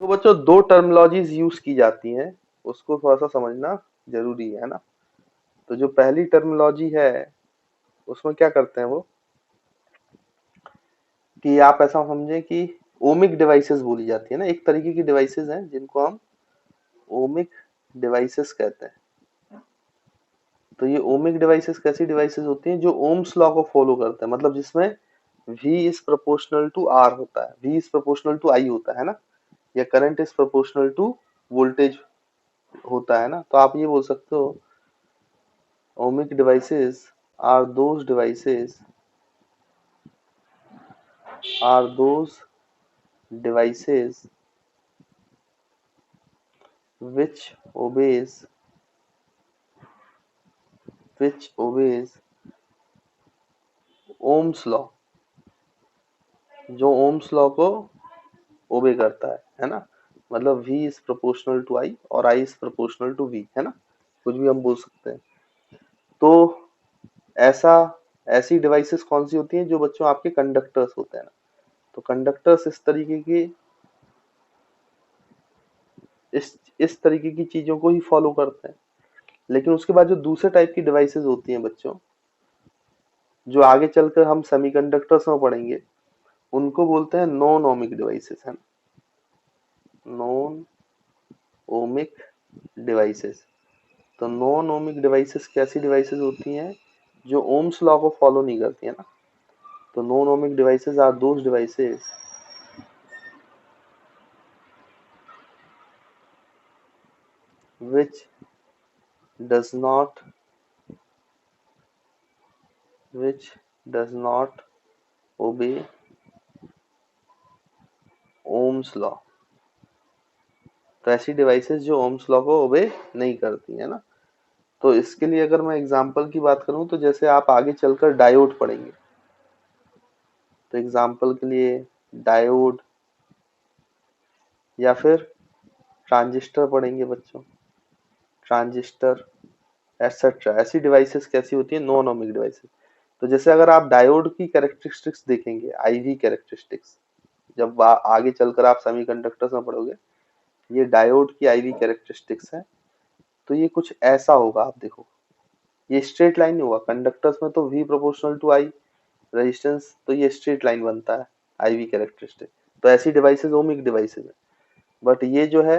तो बच्चों दो टर्मिनोलॉजीज यूज की जाती हैं, उसको थोड़ा सा समझना जरूरी है ना। तो जो पहली टर्मिनोलॉजी है उसमें क्या करते हैं वो, कि आप ऐसा समझें कि ओमिक डिवाइसेस बोली जाती है ना, एक तरीके की डिवाइसेस हैं जिनको हम ओमिक डिवाइसेस कहते हैं। तो ये ओमिक डिवाइसेस कैसी डिवाइसेस होती हैं जो ओम्स लॉ को फॉलो करते हैं, मतलब जिसमें V is proportional to R होता है, V is proportional to I होता है ना, या current is proportional to voltage होता है ना। तो आप ये बोल सकते हो ohmic devices are those devices are those devices which obeys ohms law, जो ohms law को ओबे करता है ना। मतलब v is proportional to I और I is proportional to V, है ना, कुछ भी हम बोल सकते हैं। तो ऐसा ऐसी डिवाइसेस कौन सी होती हैं जो बच्चों आपके कंडक्टर्स होते हैं ना। तो कंडक्टर्स इस तरीके की चीजों को ही फॉलो करते हैं। लेकिन उसके बाद जो दूसरे टाइप की डिवाइसेस होती हैं बच्चों, जो आगे चलकर हम सेमीकंडक्टर्स में पढ़ेंगे, उनको बोलते हैं नॉन ओमिक डिवाइसेस, है नॉन ओमिक डिवाइसेस। तो नॉन ओमिक डिवाइसेस कैसी डिवाइसेस होती हैं जो ओम्स लॉ को फॉलो नहीं करती है ना। तो non ohmic devices are those devices which does not which does not obey ohms law। तो ऐसी डिवाइसेस जो ओम्स लॉ को ओबे नहीं करती है ना। तो इसके लिए अगर मैं एग्जांपल की बात करूं तो जैसे आप आगे चलकर डायोड पढ़ेंगे, तो एग्जांपल के लिए डायोड या फिर ट्रांजिस्टर पढ़ेंगे बच्चों, ट्रांजिस्टर एटसेट्रा। ऐसी डिवाइसेस कैसी होती है, नॉन ओमिक डिवाइसेस। तो जैसे अगर आप डायोड की कैरेक्टरिस्टिक्स देखेंगे, आईवी कैरेक्टरिस्टिक्स, जब आगे चलकर आप सेमीकंडक्टर्स में पढ़ोगे, ये डायोड की आईवी कैरेक्टरिस्टिक्स है। तो ये कुछ ऐसा होगा, आप देखो ये स्ट्रेट लाइन नहीं होगा। कंडक्टर्स में तो V proportional to I resistance, तो ये स्ट्रेट लाइन बनता है आईवी कैरेक्टरिस्टिक। तो ऐसी डिवाइसेस ओमिक डिवाइसेस है। बट ये जो है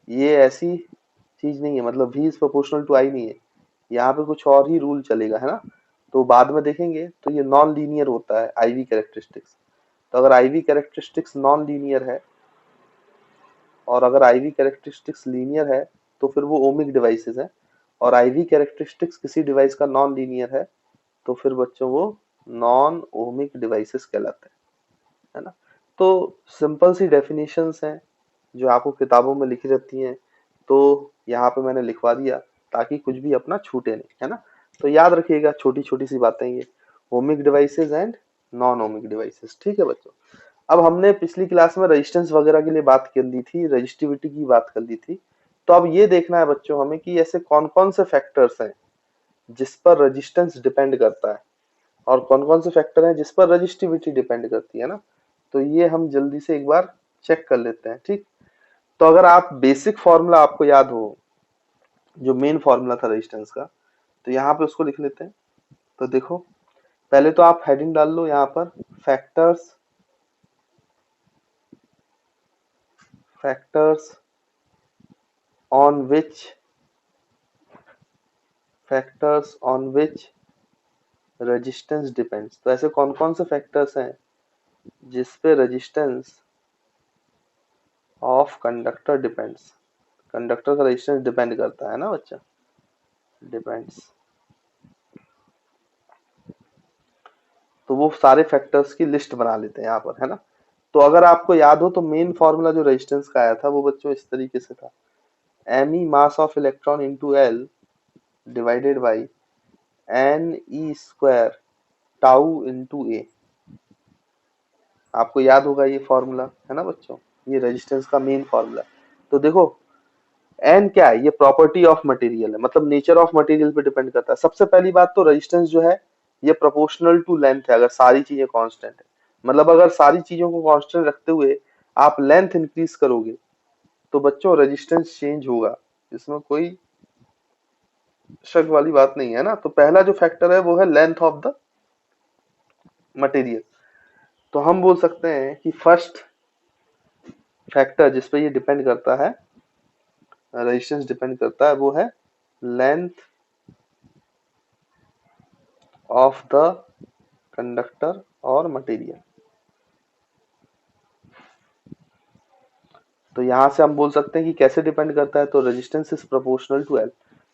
ये ऐसी चीज नहीं है, मतलब V is proportional to I नहीं है, यहाँ पे कुछ और ही रूल चलेगा, है ना। तो बाद में देखेंगे तो ये नॉन लीनियर होता है आईवी कैरेक्टरिस्टिक्स। तो अगर आईवी कैरेक्टरिस्टिक्स नॉन लीनियर है और अगर आईवी कैरेक्टरिस्टिक्स लीनियर है तो फिर वो ओमिक डिवाइसेस है। और आईवी कैरेक्टरिस्टिक्स किसी डिवाइस का नॉन लीनियर है तो फिर बच्चों वो नॉन ओमिक डिवाइसेस कहलाते हैं, है ना। तो सिंपल सी डेफिनेशंस हैं जो आपको किताबों में लिखी रहती हैं, तो यहाँ पे मैंने लिखवा दिया ताकि कुछ भी अपना छूटे नहीं, है ना। तो याद रखिएगा छोटी छोटी सी बातें ये, ohmic devices and non ohmic devices, ठीक है बच्चों। अब हमने पिछली क्लास में रेजिस्टेंस वगैरह के लिए बात कर ली थी, रजिस्टिविटी की बात कर ली थी। तो अब ये देखना है बच्चों हमें कि ऐसे कौन कौन से फैक्टर्स हैं जिस पर रेजिस्टेंस डिपेंड करता है, और कौन कौन से फैक्टर हैं जिस पर रजिस्टिविटी डिपेंड करती है ना। तो ये हम जल्दी से एक बार चेक कर लेते हैं, ठीक। तो अगर आप बेसिक फॉर्मूला आपको याद हो, जो मेन फॉर्मूला था रेजिस्टेंस का, तो यहाँ पे उसको लिख लेते हैं। तो देखो पहले तो आप हेडिंग डाल लो यहाँ पर, factors factors on which factors on which resistance depends. तो ऐसे कौन कौन से फैक्टर्स हैं जिस पे resistance of conductor depends, conductor का रेजिस्टेंस डिपेंड करता है ना बच्चा, डिपेंड्स। तो वो सारे फैक्टर्स की लिस्ट बना लेते हैं यहाँ पर, है ना। तो अगर आपको याद हो तो मेन फॉर्मूला जो रेजिस्टेंस का आया था वो बच्चों इस तरीके से था, me mass of electron into L divided by N E square tau into A. आपको याद होगा ये फॉर्मूला, है ना बच्चों, ये रेजिस्टेंस का मेन फॉर्मूला। तो देखो एन क्या है, ये प्रॉपर्टी ऑफ मटेरियल है, मतलब नेचर ऑफ मटेरियल पे डिपेंड करता है। सबसे पहली बात तो रेजिस्टेंस जो है ये प्रोपोर्शनल टू लेंथ है, अगर सारी चीजें कांस्टेंट है। मतलब अगर सारी चीजों को कांस्टेंट रखते हुए आप लेंथ इंक्रीज करोगे तो बच्चों रेजिस्टेंस चेंज होगा, इसमें कोई शक वाली बात नहीं है ना। तो पहला जो फैक्टर है वो है लेंथ ऑफ द मटेरियल। तो हम बोल सकते हैं कि फर्स्ट फैक्टर जिसपे ये डिपेंड करता है, रेजिस्टेंस डिपेंड करता है, वो है लेंथ ऑफ द कंडक्टर और मटेरियल। तो यहां से हम बोल सकते हैं कि कैसे डिपेंड करता है, तो resistance is proportional to L.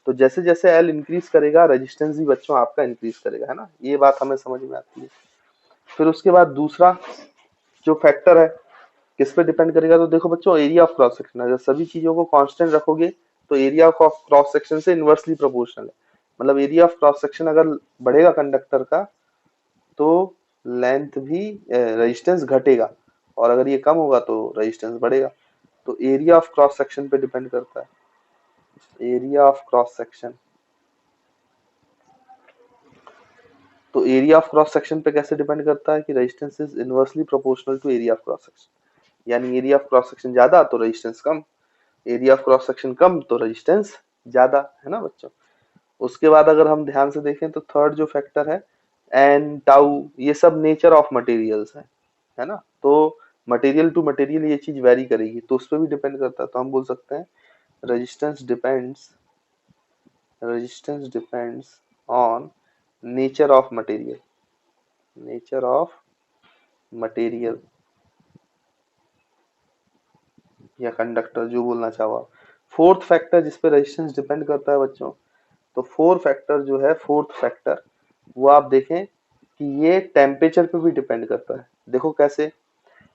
तो जैसे जैसे एल इंक्रीज करेगा रेजिस्टेंस भी बच्चों आपका इंक्रीज करेगा, है ना। ये बात हमें समझ में आती है। फिर उसके बाद दूसरा जो फैक्टर है किस पे डिपेंड करेगा, तो देखो बच्चों एरिया ऑफ क्रॉस सेक्शन। अगर सभी चीजों को कांस्टेंट रखोगे तो एरिया ऑफ क्रॉस सेक्शन से इनवर्सली प्रोपोर्शनल है। मतलब एरिया ऑफ क्रॉस सेक्शन अगर बढ़ेगा कंडक्टर का तो लेंथ भी रेजिस्टेंस घटेगा, और अगर ये कम होगा तो रेजिस्टेंस बढ़ेगा। तो एरिया ऑफ क्रॉस सेक्शन पे डिपेंड करता है, एरिया ऑफ क्रॉस सेक्शन। तो एरिया ऑफ क्रॉस सेक्शन पे कैसे डिपेंड करता है कि resistance is inversely proportional to area of cross section. यानी एरिया ऑफ क्रॉस सेक्शन ज्यादा तो रेजिस्टेंस कम, एरिया ऑफ क्रॉस सेक्शन कम तो रेजिस्टेंस ज्यादा, है ना बच्चों। उसके बाद अगर हम ध्यान से देखें तो थर्ड जो फैक्टर है एन टाउ, ये सब नेचर ऑफ मटेरियल्स है ना। तो मटेरियल टू मटेरियल ये चीज वेरी करेगी, तो उस पर भी डिपेंड करता है। तो हम बोल सकते हैं resistance depends, resistance depends on nature of material, nature of material या कंडक्टर जो बोलना चाहो आप। फोर्थ फैक्टर जिस पे रेजिस्टेंस डिपेंड करता है बच्चों, तो फोर्थ फैक्टर जो है, फोर्थ फैक्टर वो आप देखें कि ये टेम्परेचर पे भी डिपेंड करता है। देखो कैसे,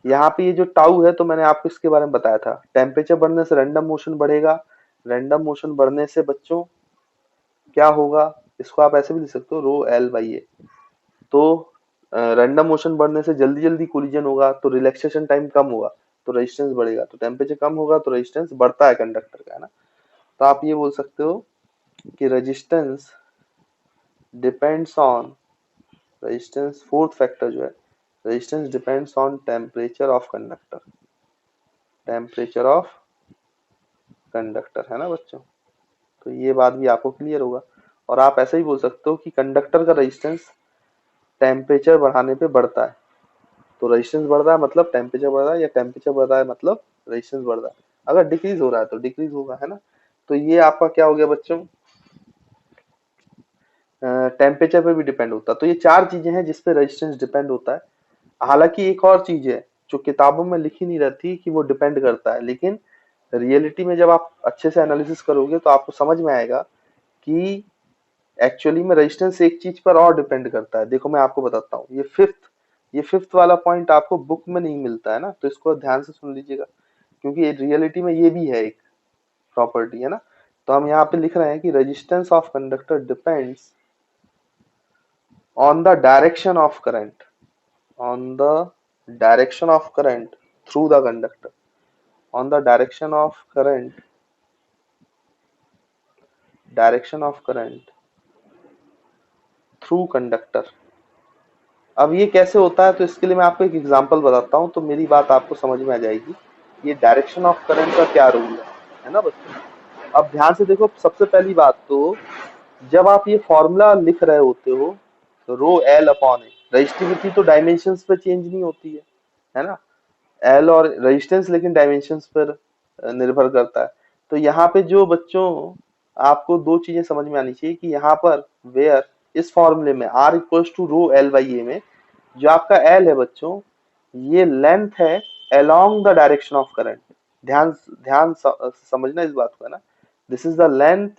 यहाँ पे ये जो टाउ है तो मैंने आपको इसके बारे में बताया था, टेम्परेचर बढ़ने से रैंडम मोशन बढ़ेगा, रैंडम मोशन बढ़ने से बच्चों क्या होगा, इसको आप ऐसे भी लिख सकते हो रो एल बाई ए। तो रैंडम मोशन बढ़ने से जल्दी जल्दी कोलिजन होगा तो रिलैक्सेशन टाइम कम होगा तो रेजिस्टेंस बढ़ेगा, तो टेम्परेचर कम होगा तो रेजिस्टेंस बढ़ता है कंडक्टर का, है ना। तो आप ये बोल सकते हो कि resistance depends on, resistance fourth factor जो है, resistance depends on temperature of conductor, temperature of conductor, है ना बच्चों। तो ये बात भी आपको क्लियर होगा। और आप ऐसे ही बोल सकते हो कि कंडक्टर का रेजिस्टेंस टेम्परेचर बढ़ाने पे बढ़ता है। तो रेजिस्टेंस बढ़ रहा है मतलब टेम्परेचर बढ़ रहा है, या टेम्परेचर बढ़ रहा है मतलब रेजिस्टेंस बढ़ रहा है। अगर डिक्रीज हो रहा है तो डिक्रीज होगा, है ना। तो ये आपका क्या हो गया बच्चों, टेम्परेचर पे भी डिपेंड होता है। तो ये चार चीजें हैं जिसपे रेजिस्टेंस डिपेंड होता है। हालांकि एक और चीज है जो किताबों में लिखी नहीं रहती कि वो डिपेंड करता है, लेकिन रियलिटी में जब आप अच्छे से एनालिसिस करोगे तो आपको समझ में आएगा कि एक्चुअली में रेजिस्टेंस एक चीज पर और डिपेंड करता है। देखो मैं आपको बताता हूँ, ये फिफ्थ वाला पॉइंट आपको बुक में नहीं मिलता है ना, तो इसको ध्यान से सुन लीजिएगा, क्योंकि रियलिटी में ये भी है एक प्रॉपर्टी, है ना। तो हम यहाँ पे लिख रहे हैं कि resistance of conductor depends on the direction of current, on the direction of current through the conductor, on the direction of current through conductor। अब ये कैसे होता है, तो इसके लिए मैं आपको एक एग्जांपल बताता हूँ तो मेरी बात आपको समझ में आ जाएगी। ये डायरेक्शन ऑफ करंट का क्या रूल है ना बच्चों। अब ध्यान से देखो, सबसे पहली बात तो जब आप ये फॉर्मूला लिख रहे होते हो तो रो एल अपॉन ए, रजिस्टिविटी तो डायमेंशंस पे चेंज नहीं होती है ना। एल और रेजिस्टेंस लेकिन डायमेंशंस पर निर्भर करता है। तो यहाँ पे जो बच्चों आपको दो चीजें समझ में आनी चाहिए कि यहाँ पर वेयर इस फॉर्मूले में R equals to rho L by A में जो आपका एल है बच्चों, ये लेंथ है along the direction of current. ध्यान ध्यान समझना इस बात को, है ना। This is the length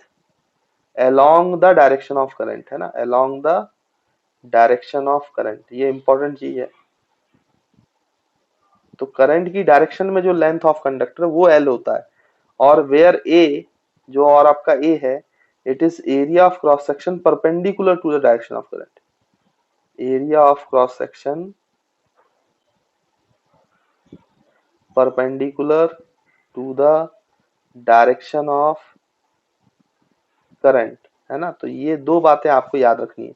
along the direction of current, है ना, along the direction of current, ये इंपॉर्टेंट चीज है। तो करंट की डायरेक्शन में जो लेंथ ऑफ कंडक्टर वो एल होता है, और वेयर ए जो और आपका ए है, it is area of cross section perpendicular to the direction of current, area of cross section perpendicular to the direction of current, है ना। तो ये दो बातें आपको याद रखनी है।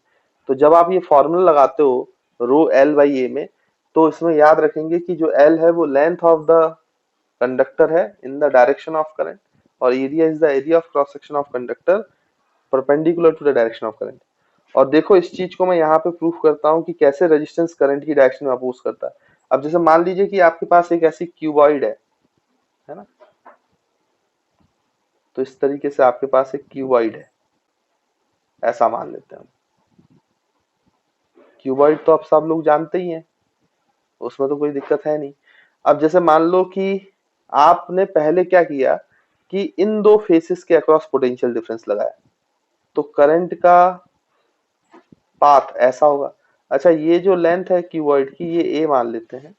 तो जब आप ये फॉर्मूला लगाते हो रो एल बाई ए में, तो इसमें याद रखेंगे कि जो एल है वो लेंथ ऑफ द कंडक्टर है in the direction of current, और area is the area of cross section of conductor perpendicular to the direction of current. और देखो इस चीज को मैं यहाँ पे प्रूफ करता हूँ कि कैसे रेजिस्टेंस करंट की डायरेक्शन में अपोज करता है। अब जैसे मान लीजिए कि आपके पास एक ऐसी क्यूबॉइड है ना, तो इस तरीके से आपके पास एक क्यूबॉइड है, ऐसा मान लेते हैं हम। क्यूबॉइड तो अब सब लोग जानते ही हैं, उसमें तो कोई दिक्कत है नहीं। अब जैसे मान लो कि आपने पहले क्या किया कि इन दो फेसेस के अक्रॉस पोटेंशियल डिफरेंस लगाया, तो करंट का पाथ ऐसा होगा। अच्छा, ये जो लेंथ है क्यूबॉइड की ये ए मान लेते हैं,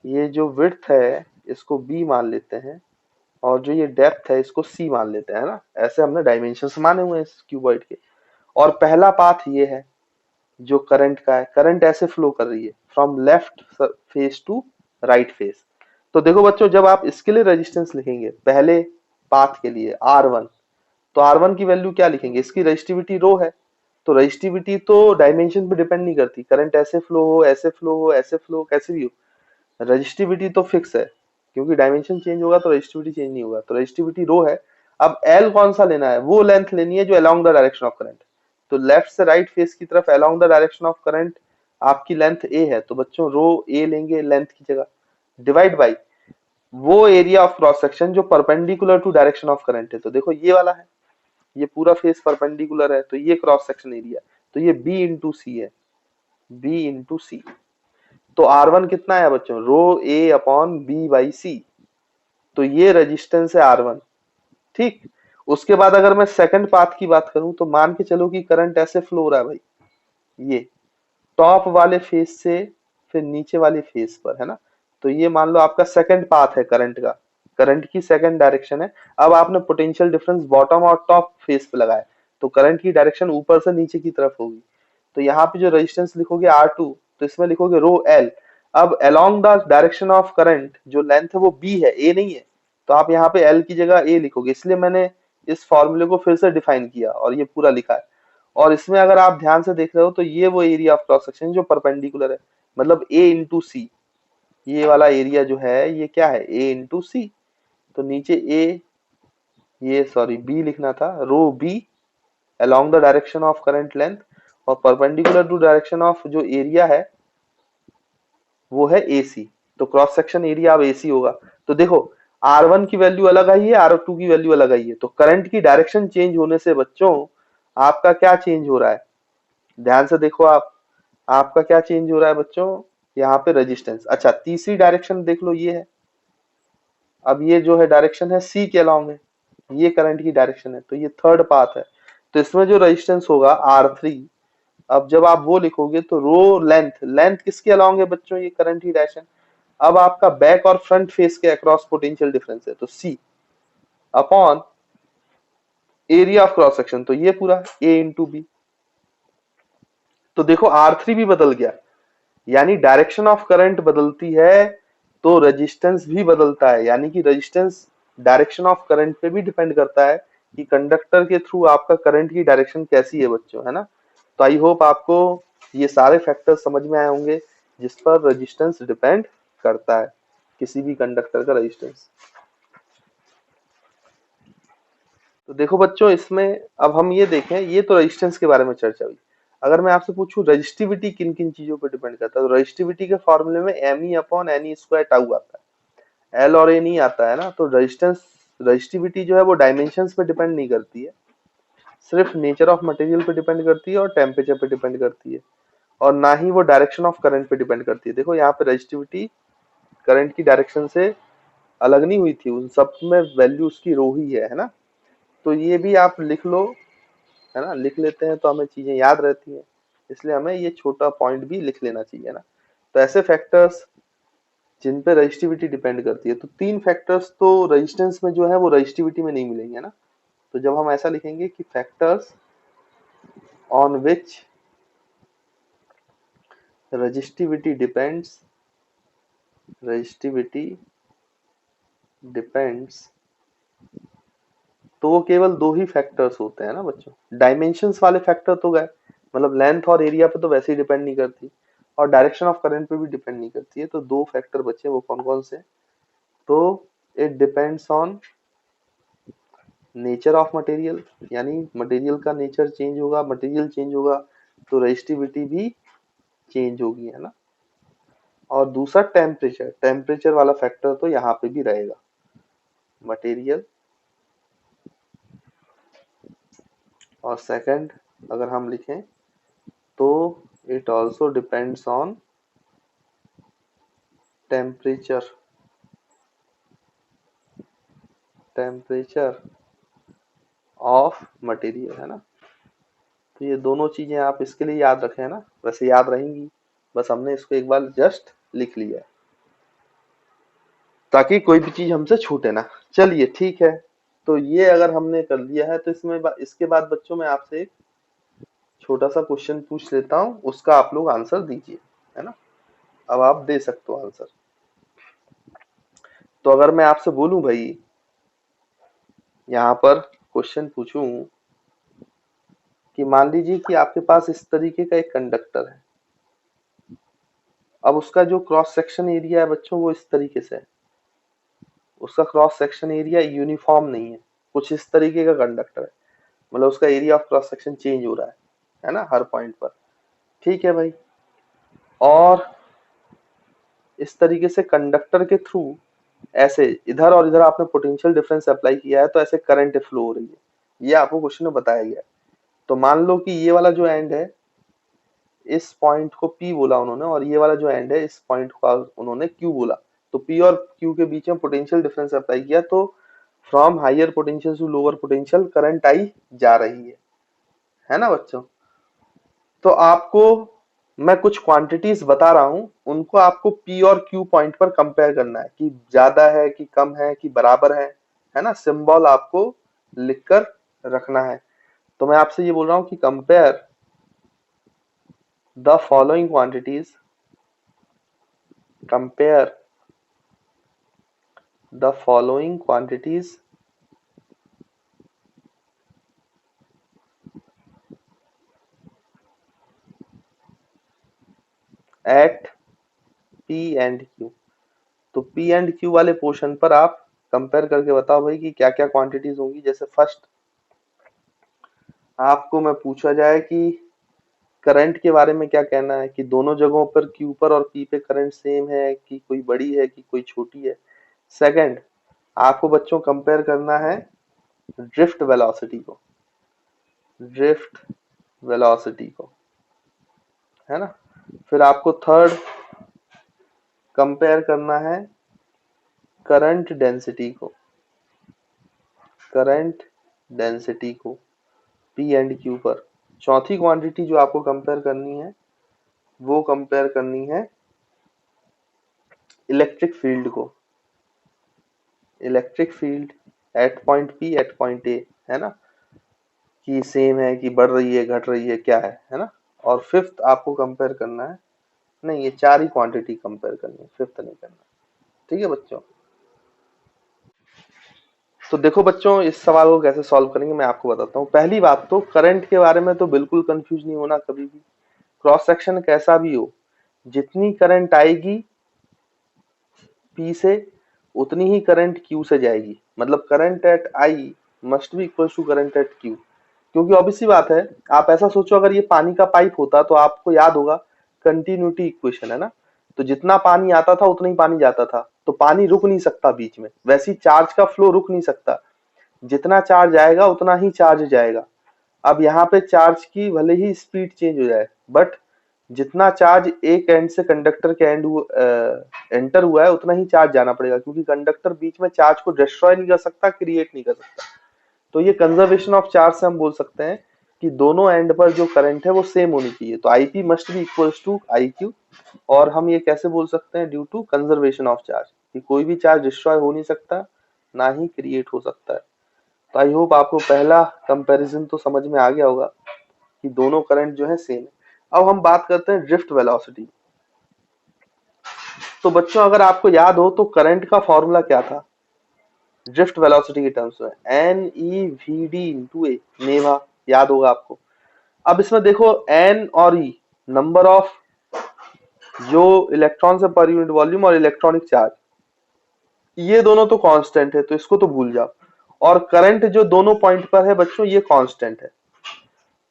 ये जो विड्थ है इसको बी मान लेते हैं, और जो ये डेप्थ है इसको सी मान लेते हैं, है ना। ऐसे हमने डायमेंशंस माने हुए हैं इस क्यूबॉइड के। और पहला पाथ ये है जो करंट का है, करंट ऐसे फ्लो कर रही है from left face to right face. तो देखो बच्चों, जब आप इसके लिए रेजिस्टेंस लिखेंगे पहले पाथ के लिए R1, तो R1 की वैल्यू क्या लिखेंगे, इसकी रेजिस्टिविटी रो है। तो रेजिस्टिविटी तो डायमेंशन पे डिपेंड नहीं करती, करंट ऐसे फ्लो हो, ऐसे फ्लो हो, ऐसे फ्लो हो, कैसे भी हो, रजिस्टिविटी तो फिक्स है, क्योंकि डायमेंशन चेंज होगा तो रजिस्टिविटी चेंज नहीं होगा, तो रजिस्टिविटी रो है। अब एल कौन सा लेना है, वो लेंथ लेनी है जो along the direction of current. तो लेफ्ट से राइट फेस की तरफ along the direction of current आपकी लेंथ ए है, तो बच्चों रो ए लेंगे लेंथ की जगह, डिवाइड बाई वो एरिया ऑफ क्रॉस सेक्शन जो perpendicular to direction of current है। तो देखो ये वाला है, ये पूरा फेस परपेंडिकुलर है, तो ये क्रॉस सेक्शन एरिया, तो ये बी इंटू सी है, बी इंटू सी। तो R1 कितना है बच्चों, rho A upon B by सी, तो ये रेजिस्टेंस है R1। ठीक, उसके बाद अगर मैं सेकंड पाथ की बात करूं, तो मान के चलो कि करंट ऐसे फ्लो हो रहा है भाई, ये टॉप वाले फेस से फिर नीचे वाले फेस पर, है ना। तो ये मान लो आपका सेकंड पाथ है करंट का, करंट की सेकंड डायरेक्शन है। अब आपने पोटेंशियल डिफरेंस बॉटम और टॉप फेस पे लगाया, तो करंट की डायरेक्शन ऊपर से नीचे की तरफ होगी। तो यहाँ पे जो रेजिस्टेंस लिखोगे R2, तो इसमें लिखोगे रो L। अब along the direction of current जो लेंथ है वो B है, A नहीं है, तो आप यहाँ पे L की जगह A लिखोगे, इसलिए मैंने इस फॉर्मूले को फिर से डिफाइन किया और ये पूरा लिखा है। और इसमें अगर आप ध्यान से देख रहे हो तो ये वो एरिया ऑफ क्रॉस सेक्शन जो परपेंडिकुलर है, मतलब A इंटू सी, ये वाला एरिया जो है ये क्या है, A इंटू सी। तो नीचे A, ये सॉरी B लिखना था, रो B along the direction of current length, और परपेंडिकुलर टू डायरेक्शन ऑफ जो एरिया है वो है AC। तो क्रॉस सेक्शन एरिया अब AC होगा। तो देखो R1 की वैल्यू अलग आई है, R2 की वैल्यू अलग आई है, तो करंट की डायरेक्शन चेंज होने से बच्चों आपका क्या चेंज हो रहा है, ध्यान से देखो आप, आपका क्या चेंज हो रहा है बच्चों, यहाँ पे रेजिस्टेंस। अच्छा, तीसरी डायरेक्शन देख लो, ये है, अब ये जो है डायरेक्शन है सी के अलोंग है, ये करंट की डायरेक्शन है, तो ये थर्ड पाथ है। तो इसमें जो रेजिस्टेंस होगा R3, अब जब आप वो लिखोगे तो रो लेंथ, लेंथ किसके अलोंग है बच्चों, ये करंट की डायरेक्शन। अब आपका बैक और फ्रंट फेस के अक्रॉस पोटेंशियल डिफरेंस है, तो C upon area of cross section, तो ये पूरा ए इंटू बी। तो देखो R3 भी बदल गया, यानी डायरेक्शन ऑफ करंट बदलती है तो रेजिस्टेंस भी बदलता है, यानी कि रेजिस्टेंस डायरेक्शन ऑफ करंट पे भी डिपेंड करता है कि कंडक्टर के थ्रू आपका करंट की डायरेक्शन कैसी है बच्चों, है ना। तो आई होप आपको ये सारे फैक्टर्स समझ में आए होंगे जिस पर रेजिस्टेंस डिपेंड करता है, किसी भी कंडक्टर का रेजिस्टेंस। तो देखो बच्चों, इसमें अब हम ये देखें, ये तो रेजिस्टेंस के बारे में चर्चा हुई। अगर मैं आपसे पूछूं रेजिस्टिविटी किन किन चीजों पर डिपेंड करता है, तो रेजिस्टिविटी के फॉर्मूले में M E upon N E square tau आता है, एल और ए नहीं आता है ना। तो रेजिस्टेंस, रेजिस्टिविटी जो है वो डायमेंशंस पे डिपेंड नहीं करती है, सिर्फ नेचर ऑफ मटेरियल पे डिपेंड करती है और टेम्परेचर पे डिपेंड करती है, और ना ही वो डायरेक्शन ऑफ करंट पे डिपेंड करती है। देखो यहाँ पे रेजिस्टिविटी करंट की डायरेक्शन से अलग नहीं हुई थी, उन सब में वैल्यू उसकी रो ही है ना। तो ये भी आप लिख लो, है ना, लिख लेते हैं तो हमें चीजें याद रहती हैं, इसलिए हमें ये छोटा पॉइंट भी लिख लेना चाहिए ना। तो ऐसे फैक्टर्स जिन पे रजिस्टिविटी डिपेंड करती है, तो तीन फैक्टर्स तो रेजिस्टेंस में जो है वो रजिस्टिविटी में नहीं मिलेंगे ना। तो जब हम ऐसा लिखेंगे कि factors on which resistivity depends, resistivity depends, तो वो केवल दो ही फैक्टर्स होते हैं ना बच्चों। डायमेंशंस वाले फैक्टर तो गए, मतलब लेंथ और एरिया पे तो वैसे ही डिपेंड नहीं करती, और डायरेक्शन ऑफ करंट पे भी डिपेंड नहीं करती है। तो दो फैक्टर बचे, वो कौन कौन से, तो it depends on nature of material, यानी मटेरियल का नेचर चेंज होगा, मटेरियल चेंज होगा तो रेजिस्टिविटी भी चेंज होगी, है ना। और दूसरा टेम्परेचर, टेम्परेचर वाला फैक्टर तो यहाँ पे भी रहेगा, मटेरियल। और सेकंड अगर हम लिखें तो it also depends on temperature, temperature of material, है ना। तो ये दोनों चीजें आप इसके लिए याद रखें, है ना, वैसे याद रहेंगी, बस हमने इसको एक बार जस्ट लिख लिया है ताकि कोई भी चीज हमसे छूटे ना। चलिए ठीक है, तो ये अगर हमने कर लिया है तो इसमें इसके बाद बच्चों में आपसे एक छोटा सा क्वेश्चन पूछ लेता हूँ, उसका आप लोग आंसर दीजिए, है ना। अब आप दे सकते हो आंसर। तो अगर मैं आपसे बोलूं भाई, यहाँ पर क्वेश्चन पूछूं कि मान लीजिए कि आपके पास इस तरीके का एक कंडक्टर है, अब उसका जो क्रॉस सेक्शन एरिया है बच्चों वो इस तरीके से है, उसका क्रॉस सेक्शन एरिया यूनिफॉर्म नहीं है, कुछ इस तरीके का कंडक्टर है, मतलब उसका area of cross section change हो रहा है ना, हर पॉइंट पर। ठीक है भाई, और इस तरीके से कंडक्टर के थ्रू ऐसे इधर और इधर आपने पोटेंशियल डिफरेंस अप्लाई किया है, तो ऐसे करंट फ्लो हो रही है, ये आपको क्वेश्चन में बताया गया है। तो मान लो कि ये वाला जो एंड है, इस पॉइंट को P बोला उन्होंने, और ये वाला जो एंड है इस पॉइंट को उन्होंने Q बोला। तो P और Q के बीच में पोटेंशियल डिफरेंस अप्लाई किया, तो from higher potential to lower potential current I जा रही है ना बच्चों। तो आपको मैं कुछ क्वांटिटीज बता रहा हूं, उनको आपको P और Q पॉइंट पर कंपेयर करना है कि ज्यादा है कि कम है कि बराबर है ना। सिंबल आपको लिखकर रखना है। तो मैं आपसे ये बोल रहा हूं कि compare the following quantities, compare the following quantities at P and Q। तो P and Q वाले पोर्शन पर आप कंपेयर करके बताओ भाई कि क्या क्या क्वांटिटीज होंगी। जैसे फर्स्ट आपको मैं पूछा जाए कि करंट के बारे में क्या कहना है, कि दोनों जगहों पर Q पर और P पे करंट सेम है कि कोई बड़ी है कि कोई छोटी है। सेकंड आपको बच्चों कंपेयर करना है ड्रिफ्ट वेलोसिटी को, ड्रिफ्ट वेलोसिटी को, है ना। फिर आपको थर्ड कंपेयर करना है करंट डेंसिटी को, करंट डेंसिटी को P एंड Q पर। चौथी क्वांटिटी जो आपको कंपेयर करनी है वो कंपेयर करनी है इलेक्ट्रिक फील्ड को, electric field at point P at point A, है ना, कि सेम है कि बढ़ रही है घट रही है क्या है ना। और फिफ्थ आपको कंपेयर करना है, नहीं ये चार ही क्वांटिटी कंपेयर करनी है, फिफ्थ नहीं करना। ठीक है बच्चों। तो देखो बच्चों इस सवाल को कैसे सॉल्व करेंगे मैं आपको बताता हूँ। पहली बात तो करंट के बारे में तो बिल्कुल कंफ्यूज नहीं होना कभी भी। क्रॉस सेक्शन कैसा भी हो, जितनी करंट आएगी P से उतनी ही करंट Q से जाएगी, मतलब current at I must be equal to current at Q। क्योंकि ऑब्वियस सी बात है, आप ऐसा सोचो अगर ये पानी का पाइप होता तो आपको याद होगा कंटिन्यूटी इक्वेशन, है ना। तो जितना पानी आता था उतना ही पानी जाता था, तो पानी रुक नहीं सकता बीच में, वैसे ही चार्ज का फ्लो रुक नहीं सकता, जितना चार्ज आएगा उतना ही चार्ज जाएगा। अब यहाँ पे चार्ज की भले ही स्पीड चेंज हो जाए, बट जितना चार्ज एक एंड से कंडक्टर के एंड एंटर हुआ है उतना ही चार्ज जाना पड़ेगा, क्योंकि कंडक्टर बीच में चार्ज को डिस्ट्रॉय नहीं कर सकता, क्रिएट नहीं कर सकता। तो ये कंजर्वेशन ऑफ चार्ज से हम बोल सकते हैं कि दोनों एंड पर जो करंट है वो सेम होनी चाहिए। तो Ip must be equals to IQ। और हम ये कैसे बोल सकते हैं, due to conservation of charge, कि कोई भी चार्ज डिस्ट्रॉय हो नहीं सकता ना ही क्रिएट हो सकता है। तो आई होप आपको पहला कंपैरिजन तो समझ में आ गया होगा कि दोनों करंट जो है सेम है। अब हम बात करते हैं ड्रिफ्ट वेलोसिटी। तो बच्चों अगर आपको याद हो तो करंट का फॉर्मूला क्या था ड्रिफ्ट वेलोसिटी के टर्म्स में, NEVD/A, नेवा, याद होगा आपको। अब इसमें देखो N और E नंबर ऑफ जो इलेक्ट्रॉन है पर यूनिट वॉल्यूम और इलेक्ट्रॉनिक चार्ज, ये दोनों तो कांस्टेंट है, तो इसको तो भूल जाओ। और करंट जो दोनों पॉइंट पर है बच्चों, ये कांस्टेंट है।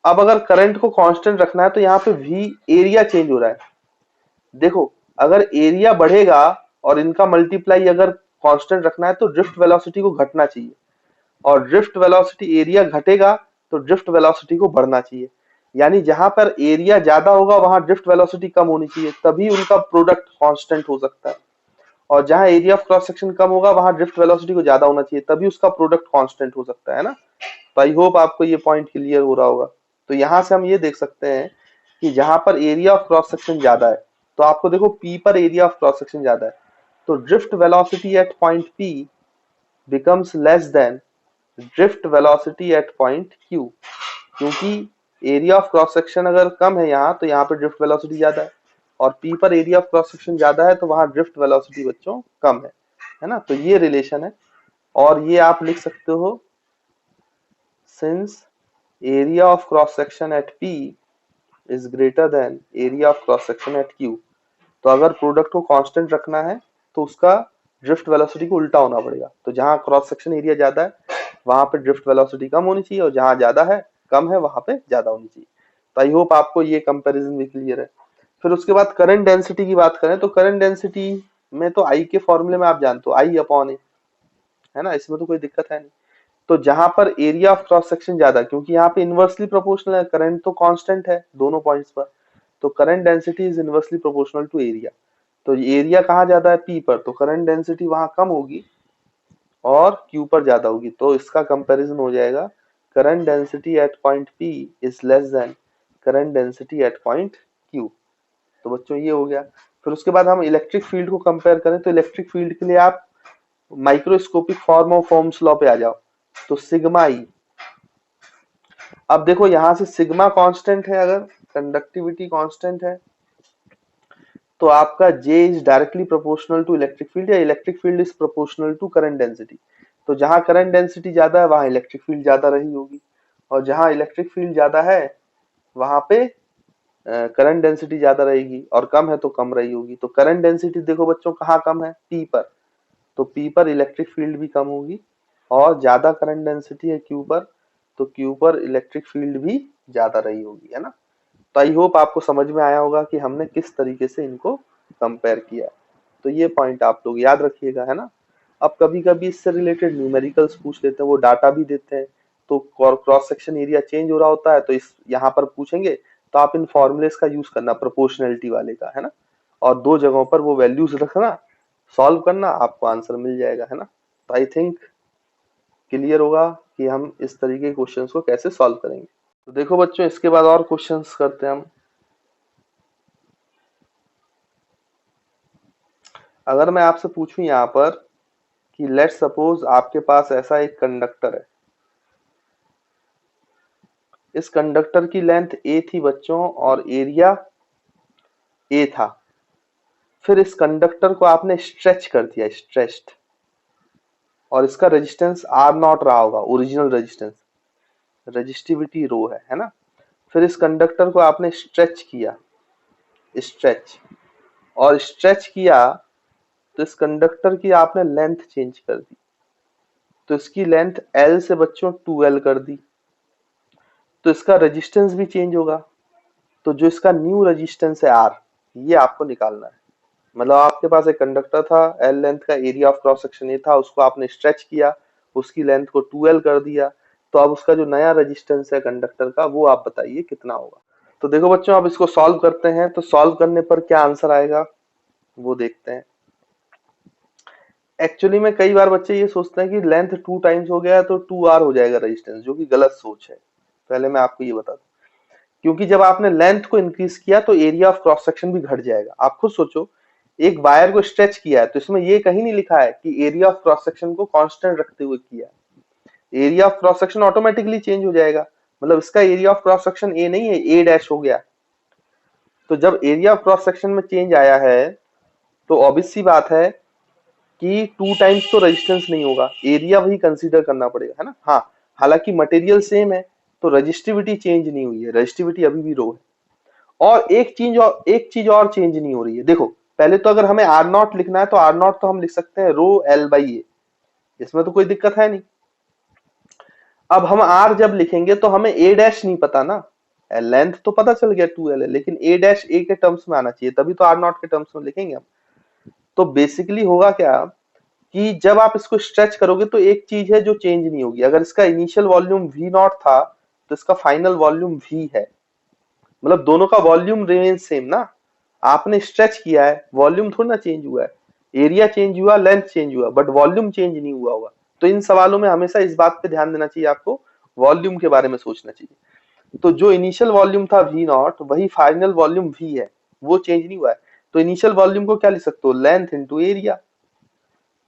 अब अगर करंट को कांस्टेंट रखना है तो यहाँ पे वी एरिया चेंज हो रहा है। देखो, अगर एरिया बढ़ेगा और इनका मल्टीप्लाई अगर कांस्टेंट रखना है तो ड्रिफ्ट वेलोसिटी को घटना चाहिए, और ड्रिफ्ट वेलोसिटी एरिया घटेगा तो ड्रिफ्ट वेलोसिटी को बढ़ना चाहिए। यानी जहां पर एरिया ज्यादा होगा वहां ड्रिफ्ट वेलोसिटी कम होनी चाहिए, तभी उनका प्रोडक्ट कांस्टेंट हो सकता है। और जहां एरिया ऑफ क्रॉस सेक्शन कम होगा वहां ड्रिफ्ट वेलोसिटी को ज्यादा होना चाहिए, तभी उसका प्रोडक्ट कांस्टेंट हो सकता है ना। तो आई होप आपको ये पॉइंट क्लियर हो रहा होगा। तो यहाँ से हम ये देख सकते हैं कि जहां पर एरिया ऑफ क्रॉस सेक्शन ज्यादा है, तो आपको देखो पी पर एरिया ऑफ क्रॉस सेक्शन ज्यादा है, तो drift velocity at point P becomes less than drift velocity at point Q. क्योंकि एरिया ऑफ क्रॉस सेक्शन अगर कम है यहाँ, तो यहाँ पे ड्रिफ्ट वेलोसिटी ज्यादा है, और पी पर एरिया ऑफ क्रॉस सेक्शन ज्यादा है तो वहां ड्रिफ्ट वेलोसिटी बच्चों कम है ना। तो ये रिलेशन है, और ये आप लिख सकते हो, since area of cross section at P is greater than area of cross section at Q. तो अगर प्रोडक्ट को कांस्टेंट रखना है तो उसका ड्रिफ्ट वेलोसिटी को उल्टा होना पड़ेगा। तो जहां क्रॉस सेक्शन एरिया ज्यादा है वहां पे ड्रिफ्ट वेलोसिटी कम होनी चाहिए, और जहां ज्यादा है कम है वहां पे ज्यादा होनी चाहिए। तो आई होप आपको ये कंपैरिजन भी क्लियर है। फिर उसके बाद करंट डेंसिटी की बात करें तो करंट डेंसिटी में तो आई के फॉर्मूले में आप जानते हो, आई अपॉन ए, है ना, इसमें तो कोई दिक्कत है नहीं। तो जहां पर एरिया ऑफ क्रॉस सेक्शन ज्यादा, क्योंकि यहाँ पे इनवर्सली प्रोपोर्शनल है, करंट तो कांस्टेंट है दोनों पॉइंट्स पर, तो current density is inversely proportional to area. तो एरिया कहाँ ज्यादा है, पी पर, तो करंट डेंसिटी वहां कम होगी और क्यू पर ज्यादा होगी। तो इसका कंपैरिजन हो जाएगा, current density at point P is less than current density at point Q. तो बच्चों ये हो गया। फिर उसके बाद हम इलेक्ट्रिक फील्ड को कंपेयर करें तो इलेक्ट्रिक फील्ड के लिए आप microscopic form of Ohm's law पे आ जाओ, तो सिग्मा आई। अब देखो यहां से सिग्मा कांस्टेंट है, अगर कंडक्टिविटी कांस्टेंट है तो आपका J is directly proportional to electric field, या electric field is proportional to current density. तो जहां करंट डेंसिटी ज्यादा है वहां इलेक्ट्रिक फील्ड ज्यादा रही होगी, और जहां इलेक्ट्रिक फील्ड ज्यादा है वहां पे करंट डेंसिटी ज्यादा रहेगी, और कम है तो कम रही होगी। तो करंट डेंसिटी देखो बच्चों कहाँ कम है, पी पर, तो पी पर इलेक्ट्रिक फील्ड भी कम होगी, और ज्यादा करंट डेंसिटी है क्यू पर, तो क्यू पर इलेक्ट्रिक फील्ड भी ज्यादा रही होगी, है ना। तो आई होप आपको समझ में आया होगा कि हमने किस तरीके से इनको कंपेयर किया। तो ये पॉइंट आप लोग याद रखिएगा, है ना। अब कभी कभी इससे रिलेटेड न्यूमेरिकल्स पूछ लेते हैं, वो डाटा भी देते हैं, तो क्रॉस सेक्शन एरिया चेंज हो रहा होता है तो इस यहाँ पर पूछेंगे, तो आप इन फॉर्मुलेस का यूज करना प्रोपोर्शनलिटी वाले का, है ना, और दो जगहों पर वो वैल्यूज रखना, सॉल्व करना, आपको आंसर मिल जाएगा, है ना। तो आई थिंक क्लियर होगा कि हम इस तरीके के क्वेश्चंस को कैसे सॉल्व करेंगे। तो देखो बच्चों, इसके बाद और क्वेश्चंस करते हैं हम। अगर मैं आपसे पूछूं यहाँ पर कि लेट्स सपोज आपके पास ऐसा एक कंडक्टर है, इस कंडक्टर की लेंथ a थी बच्चों और एरिया a था। फिर इस कंडक्टर को आपने स्ट्रेच कर दिया, स्ट्रेच्ड, और इसका रेजिस्टेंस आर नॉट रहा होगा, ओरिजिनल रेजिस्टेंस, रेजिस्टिविटी रो है ना। फिर इस कंडक्टर को आपने स्ट्रेच किया, स्ट्रेच, और स्ट्रेच किया तो इस कंडक्टर की आपने लेंथ चेंज कर दी, तो इसकी लेंथ L से बच्चों 2L कर दी, तो इसका रेजिस्टेंस भी चेंज होगा। तो जो इसका न्यू रेजिस्टेंस है R, ये आपको निकालना है। मतलब आपके पास एक कंडक्टर था, L लेंथ का, एरिया ऑफ क्रॉस सेक्शन ये था, उसको आपने स्ट्रेच किया, उसकी लेंथ को 2L कर दिया, तो अब उसका जो नया रेजिस्टेंस है कंडक्टर का वो आप बताइए कितना होगा। तो देखो बच्चों, अब इसको सॉल्व करते हैं, तो सॉल्व करने पर क्या आंसर आएगा वो देखते हैं। एक्चुअली में कई बार बच्चे ये सोचते हैं कि लेंथ 2 टाइम्स हो गया है तो 2R हो जाएगा रेजिस्टेंस, जो कि गलत सोच है। पहले मैं आपको ये बता दूं, क्योंकि जब आपने लेंथ को इंक्रीज किया तो एरिया ऑफ क्रॉस सेक्शन भी घट जाएगा। आप खुद सोचो, एक वायर को स्ट्रेच किया है तो इसमें ये कहीं नहीं लिखा है कि एरिया ऑफ क्रॉस सेक्शन को कांस्टेंट रखते हुए किया है। Area of cross section automatically change हो जाएगा, मतलब इसका एरिया ऑफ क्रॉस सेक्शन ए नहीं है, ए डैश हो गया। तो जब एरिया ऑफ क्रॉस सेक्शन में चेंज आया है तो ऑब्वियस सी बात है कि 2 टाइम्स तो रेजिस्टेंस नहीं होगा, एरिया वही कंसीडर करना पड़ेगा, है ना। हाँ, हालांकि मटेरियल सेम है तो रजिस्टिविटी चेंज नहीं हुई है, रजिस्टिविटी अभी भी रो है। और एक चीज और चेंज नहीं हो रही है। देखो, पहले तो अगर हमें आर नॉट लिखना है तो आर नॉट तो हम लिख सकते हैं रो एल बाई ए, इसमें तो कोई दिक्कत है नहीं। अब हम आर जब लिखेंगे तो हमें ए डैश नहीं पता ना, लेंथ तो पता चल गया 2l है, लेकिन ए डैश ए के टर्म्स में आना चाहिए, तभी तो आर नॉट के टर्म्स में लिखेंगे हम। तो बेसिकली होगा क्या कि जब आप इसको स्ट्रेच करोगे तो एक चीज है जो चेंज नहीं होगी। अगर इसका इनिशियल वॉल्यूम वी नॉट था तो इसका फाइनल वॉल्यूम वी है, मतलब दोनों का वॉल्यूम रिमेन सेम ना। आपने स्ट्रेच किया है, वॉल्यूम थोड़ा ना चेंज हुआ है, एरिया चेंज हुआ, लेंथ चेंज हुआ, बट वॉल्यूम चेंज नहीं हुआ होगा। तो इन सवालों में हमेशा इस बात पे ध्यान देना चाहिए, आपको वॉल्यूम के बारे में सोचना चाहिए। तो जो इनिशियल वॉल्यूम था वी नॉट वही फाइनल वॉल्यूम वी है, वो चेंज नहीं हुआ है। तो इनिशियल वॉल्यूम को क्या लिख सकते हो, लेंथ इंटू एरिया,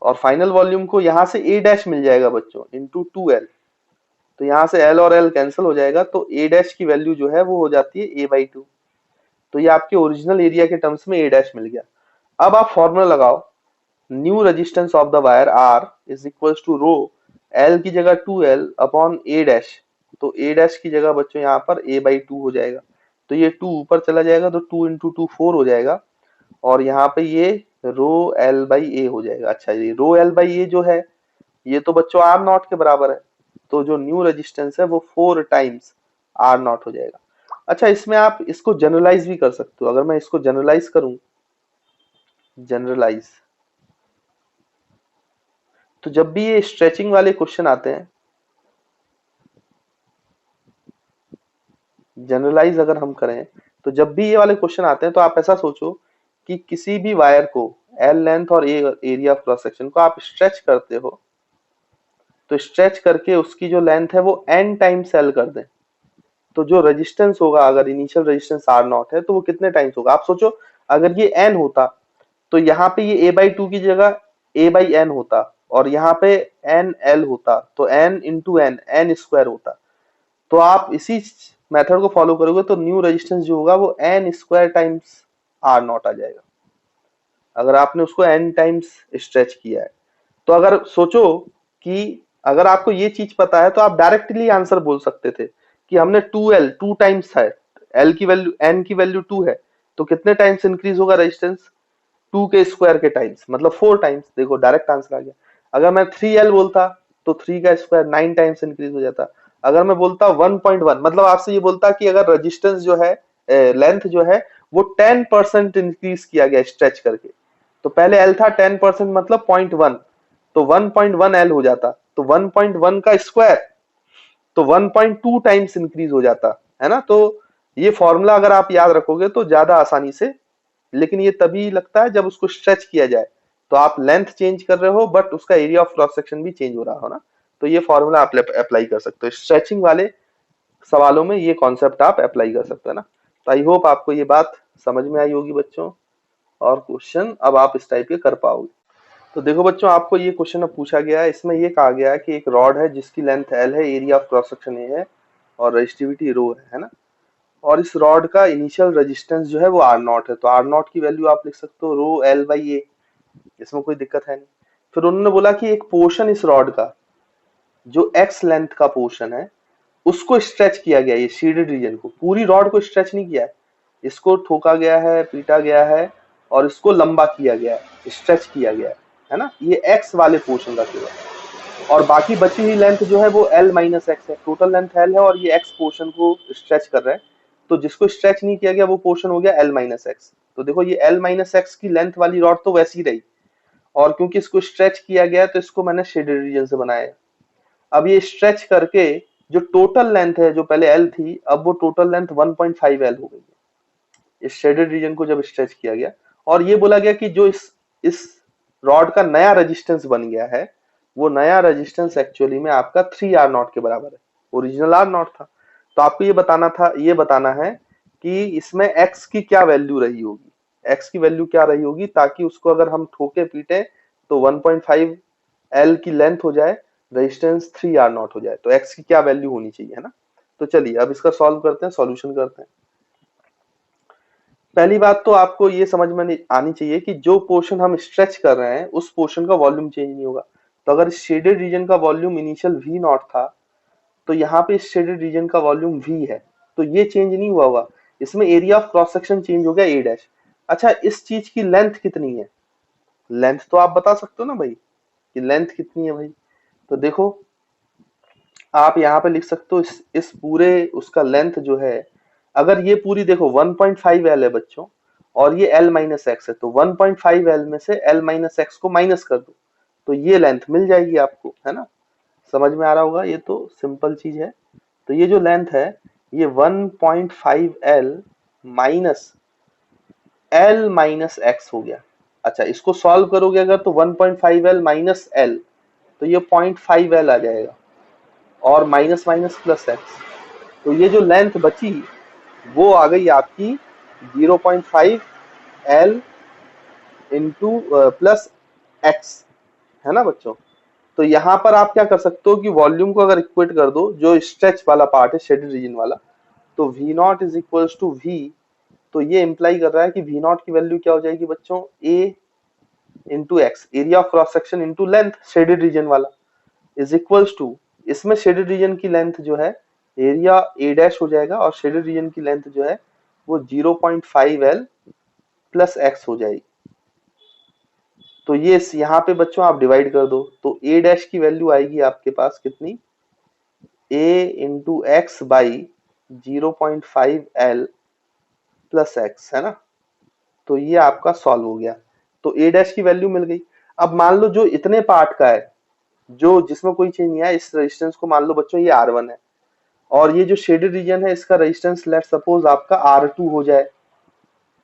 और फाइनल वॉल्यूम को यहाँ से ए डैश मिल जाएगा बच्चों इंटू 2l। तो यहाँ से l और l कैंसिल हो जाएगा, तो ए डैश की वैल्यू जो है वो हो जाती है a बाई 2। तो ये आपके ओरिजिनल एरिया के टर्म्स में ए डैश मिल गया। अब आप फॉर्मूला लगाओ, new resistance of the wire R is equals to rho L की जगह 2l अपॉन ए डैश। तो ए डैश की जगह बच्चों यहाँ पर a बाई 2 हो जाएगा, तो ये 2 ऊपर चला जाएगा तो 2 इंटू 2 4 हो जाएगा, और यहाँ पे ये रो एल बाई ए हो जाएगा। अच्छा, ये रो एल बाई ए जो है ये तो बच्चों आर नॉट के बराबर है, तो जो न्यू रेजिस्टेंस है वो 4 टाइम्स आर नॉट हो जाएगा। अच्छा, इसमें आप इसको जनरलाइज भी कर सकते हो। अगर मैं इसको जनरलाइज करूं, जनरलाइज, तो जब भी ये स्ट्रेचिंग वाले क्वेश्चन आते हैं, जनरलाइज अगर हम करें तो जब भी ये वाले क्वेश्चन आते हैं तो आप ऐसा सोचो कि किसी भी वायर को एल लेंथ और ए एरिया ऑफ क्रॉस सेक्शन को आप स्ट्रेच करते हो, तो स्ट्रेच करके उसकी जो लेंथ है वो n टाइम्स एल कर दें, तो जो रेजिस्टेंस होगा, अगर इनिशियल रेजिस्टेंस आर नॉट है तो वो कितने टाइम्स होगा। आप सोचो अगर ये n होता तो यहाँ पे ये a बाई 2 की जगह a बाई n होता, और यहाँ पे n l होता, तो n into n, n square होता। तो आप इसी मेथड को फॉलो करोगे तो न्यू रेजिस्टेंस जो होगा वो n square times R naught आ जाएगा, अगर आपने उसको n टाइम्स स्ट्रेच किया है। तो अगर सोचो कि अगर आपको ये चीज पता है तो आप डायरेक्टली आंसर बोल सकते थे कि हमने 2l 2 टाइम्स है, l की वैल्यू n की वैल्यू 2 है, तो कितने टाइम्स इंक्रीज होगा रेजिस्टेंस, 2 के स्क्वायर के टाइम्स, मतलब 4 टाइम्स। देखो डायरेक्ट आंसर आ गया। अगर मैं 3l बोलता तो 3 का स्क्वायर 9 टाइम्स इंक्रीज हो जाता। अगर मैं बोलता 1.1, मतलब आपसे ये बोलता कि अगर रेजिस्टेंस जो है, लेंथ जो है वो 10% इंक्रीज किया गया स्ट्रेच करके, तो पहले l था 10% मतलब 0.1, तो 1.1 l हो जाता, तो 1.1 का स्क्वायर तो 1.2 टाइम्स इंक्रीज हो जाता है ना। तो ये फॉर्मूला अगर आप याद रखोगे तो ज्यादा आसानी से, लेकिन ये तभी लगता है जब उसको स्ट्रेच किया जाए, तो आप लेंथ चेंज कर रहे हो बट उसका एरिया ऑफ क्रॉस सेक्शन भी चेंज हो रहा हो ना, तो ये फॉर्मूला आप अप्लाई कर सकते हो। स्ट्रेचिंग वाले सवालों में ये कॉन्सेप्ट आप अप्लाई कर सकते हो ना। तो आई होप आपको ये बात समझ में आई होगी बच्चों, और क्वेश्चन अब आप इस टाइप के कर पाओगे। तो देखो बच्चों, आपको ये क्वेश्चन अब पूछा गया है, इसमें ये कहा गया है कि एक रॉड है जिसकी लेंथ l है, area of cross section a है, और रेजिस्टिविटी रो है ना। और इस रॉड का इनिशियल रेजिस्टेंस जो है वो आर नॉट है, तो आर नॉट की वैल्यू आप लिख सकते हो रो एल बाई ए, इसमें कोई दिक्कत है नहीं। फिर उन्होंने बोला कि एक पोर्शन इस रॉड का जो एक्स लेंथ का पोर्शन है उसको स्ट्रेच किया गया, ये शीडेड रीजन को, पूरी रॉड को स्ट्रेच नहीं किया है, इसको ठोका गया है, पीटा गया है, और इसको लंबा किया गया है, स्ट्रेच किया गया है ना, ये एक्स वाले पोर्शन का केवल। और बाकी बची हुई लेंथ जो है वो एल माइनस एक्स है, टोटल लेंथ एल है और ये एक्स पोर्शन को स्ट्रेच कर रहे हैं, तो जिसको स्ट्रेच नहीं किया गया वो पोर्शन हो गया एल माइनस एक्स। तो देखो ये एल माइनस एक्स की लेंथ वाली रॉड तो वैसी रही, और क्योंकि इसको स्ट्रेच किया गया तो इसको मैंने शेडेड रीजन से बनाया। अब ये स्ट्रेच करके जो टोटल लेंथ है, जो पहले एल थी, अब वो टोटल लेंथ 1.5 एल हो गई है, इस शेडेड रीजन को जब स्ट्रेच किया गया। और ये बोला गया कि जो इस रॉड का नया रेजिस्टेंस बन गया है, वो नया रेजिस्टेंस एक्चुअली में आपका 3 आर नॉट के बराबर है, ओरिजिनल आर नॉट था। तो आपको ये बताना था, ये बताना है कि इसमें एक्स की क्या वैल्यू रही होगी, एक्स की वैल्यू क्या रही होगी, ताकि उसको अगर हम ठोके पीटे तो 1.5 एल की लेंथ हो जाए, रेजिस्टेंस 3 आर नॉट हो जाए, तो एक्स की क्या वैल्यू होनी चाहिए, है ना। तो चलिए अब इसका सॉल्व करते हैं, सॉल्यूशन करते हैं। पहली बात तो आपको ये समझ में आनी चाहिए कि जो पोर्शन हम स्ट्रेच कर रहे हैं उस पोर्शन का वॉल्यूम चेंज नहीं होगा। तो अगर शेडेड रीजन का वॉल्यूम इनिशियल वी नॉट था, तो यहाँ पे शेडेड रीजन का वॉल्यूम वी है, तो ये चेंज नहीं हुआ होगा। इसमें area of cross section change हो गया ए डैश, अच्छा, इस चीज की लेंथ कितनी है? लेंथ तो आप बता सकते हो ना भाई, कि लेंथ कितनी है भाई। तो देखो, आप यहाँ पे लिख सकते हो इस पूरे उसका लेंथ जो है, अगर ये पूरी देखो 1.5 एल है बच्चों, और ये एल माइनस एक्स है, तो 1.5 एल में से एल माइनस एक्स को माइनस कर दो, तो ये लेंथ मिल जाएगी आपको, है ना। समझ में आ रहा होगा, ये तो सिंपल चीज है। तो ये जो लेंथ है, ये 1.5 L minus L minus X हो गया। अच्छा, इसको सॉल्व करोगे अगर तो 1.5 एल माइनस एल, तो ये 0.5 एल आ जाएगा, और माइनस माइनस प्लस एक्स, तो ये जो लेंथ बची वो आ गई आपकी 0.5 एल इंटू प्लस एक्स, है ना बच्चों। तो यहाँ पर आप क्या कर सकते हो कि वॉल्यूम को अगर इक्वेट कर दो, जो स्ट्रेच वाला पार्ट है शेडेड रीजन वाला, तो V naught is equals to V, तो ये इंप्लाई कर रहा है कि वी नॉट की वैल्यू क्या हो जाएगी बच्चों, A into X, area of cross section into length shaded region वाला, इज इक्वल्स टू, इसमें शेडेड रीजन की लेंथ जो है एरिया ए डैश हो जाएगा, और शेडेड रीजन की लेंथ जो है वो 0.5 एल प्लस एक्स हो जाएगी। तो ये यहाँ पे बच्चों आप डिवाइड कर दो, तो ए डैश की वैल्यू आएगी आपके पास कितनी, A into X by 0.5 L plus X, है ना। तो ये आपका सॉल्व हो गया, तो ए डैश की वैल्यू मिल गई। अब मान लो जो इतने पार्ट का है, जो जिसमें कोई चेंज नहीं है, इस रेजिस्टेंस को मान लो बच्चों ये R1 है, और ये जो शेडेड रीजन है इसका रेजिस्टेंस लेट सपोज आपका R2 हो जाए।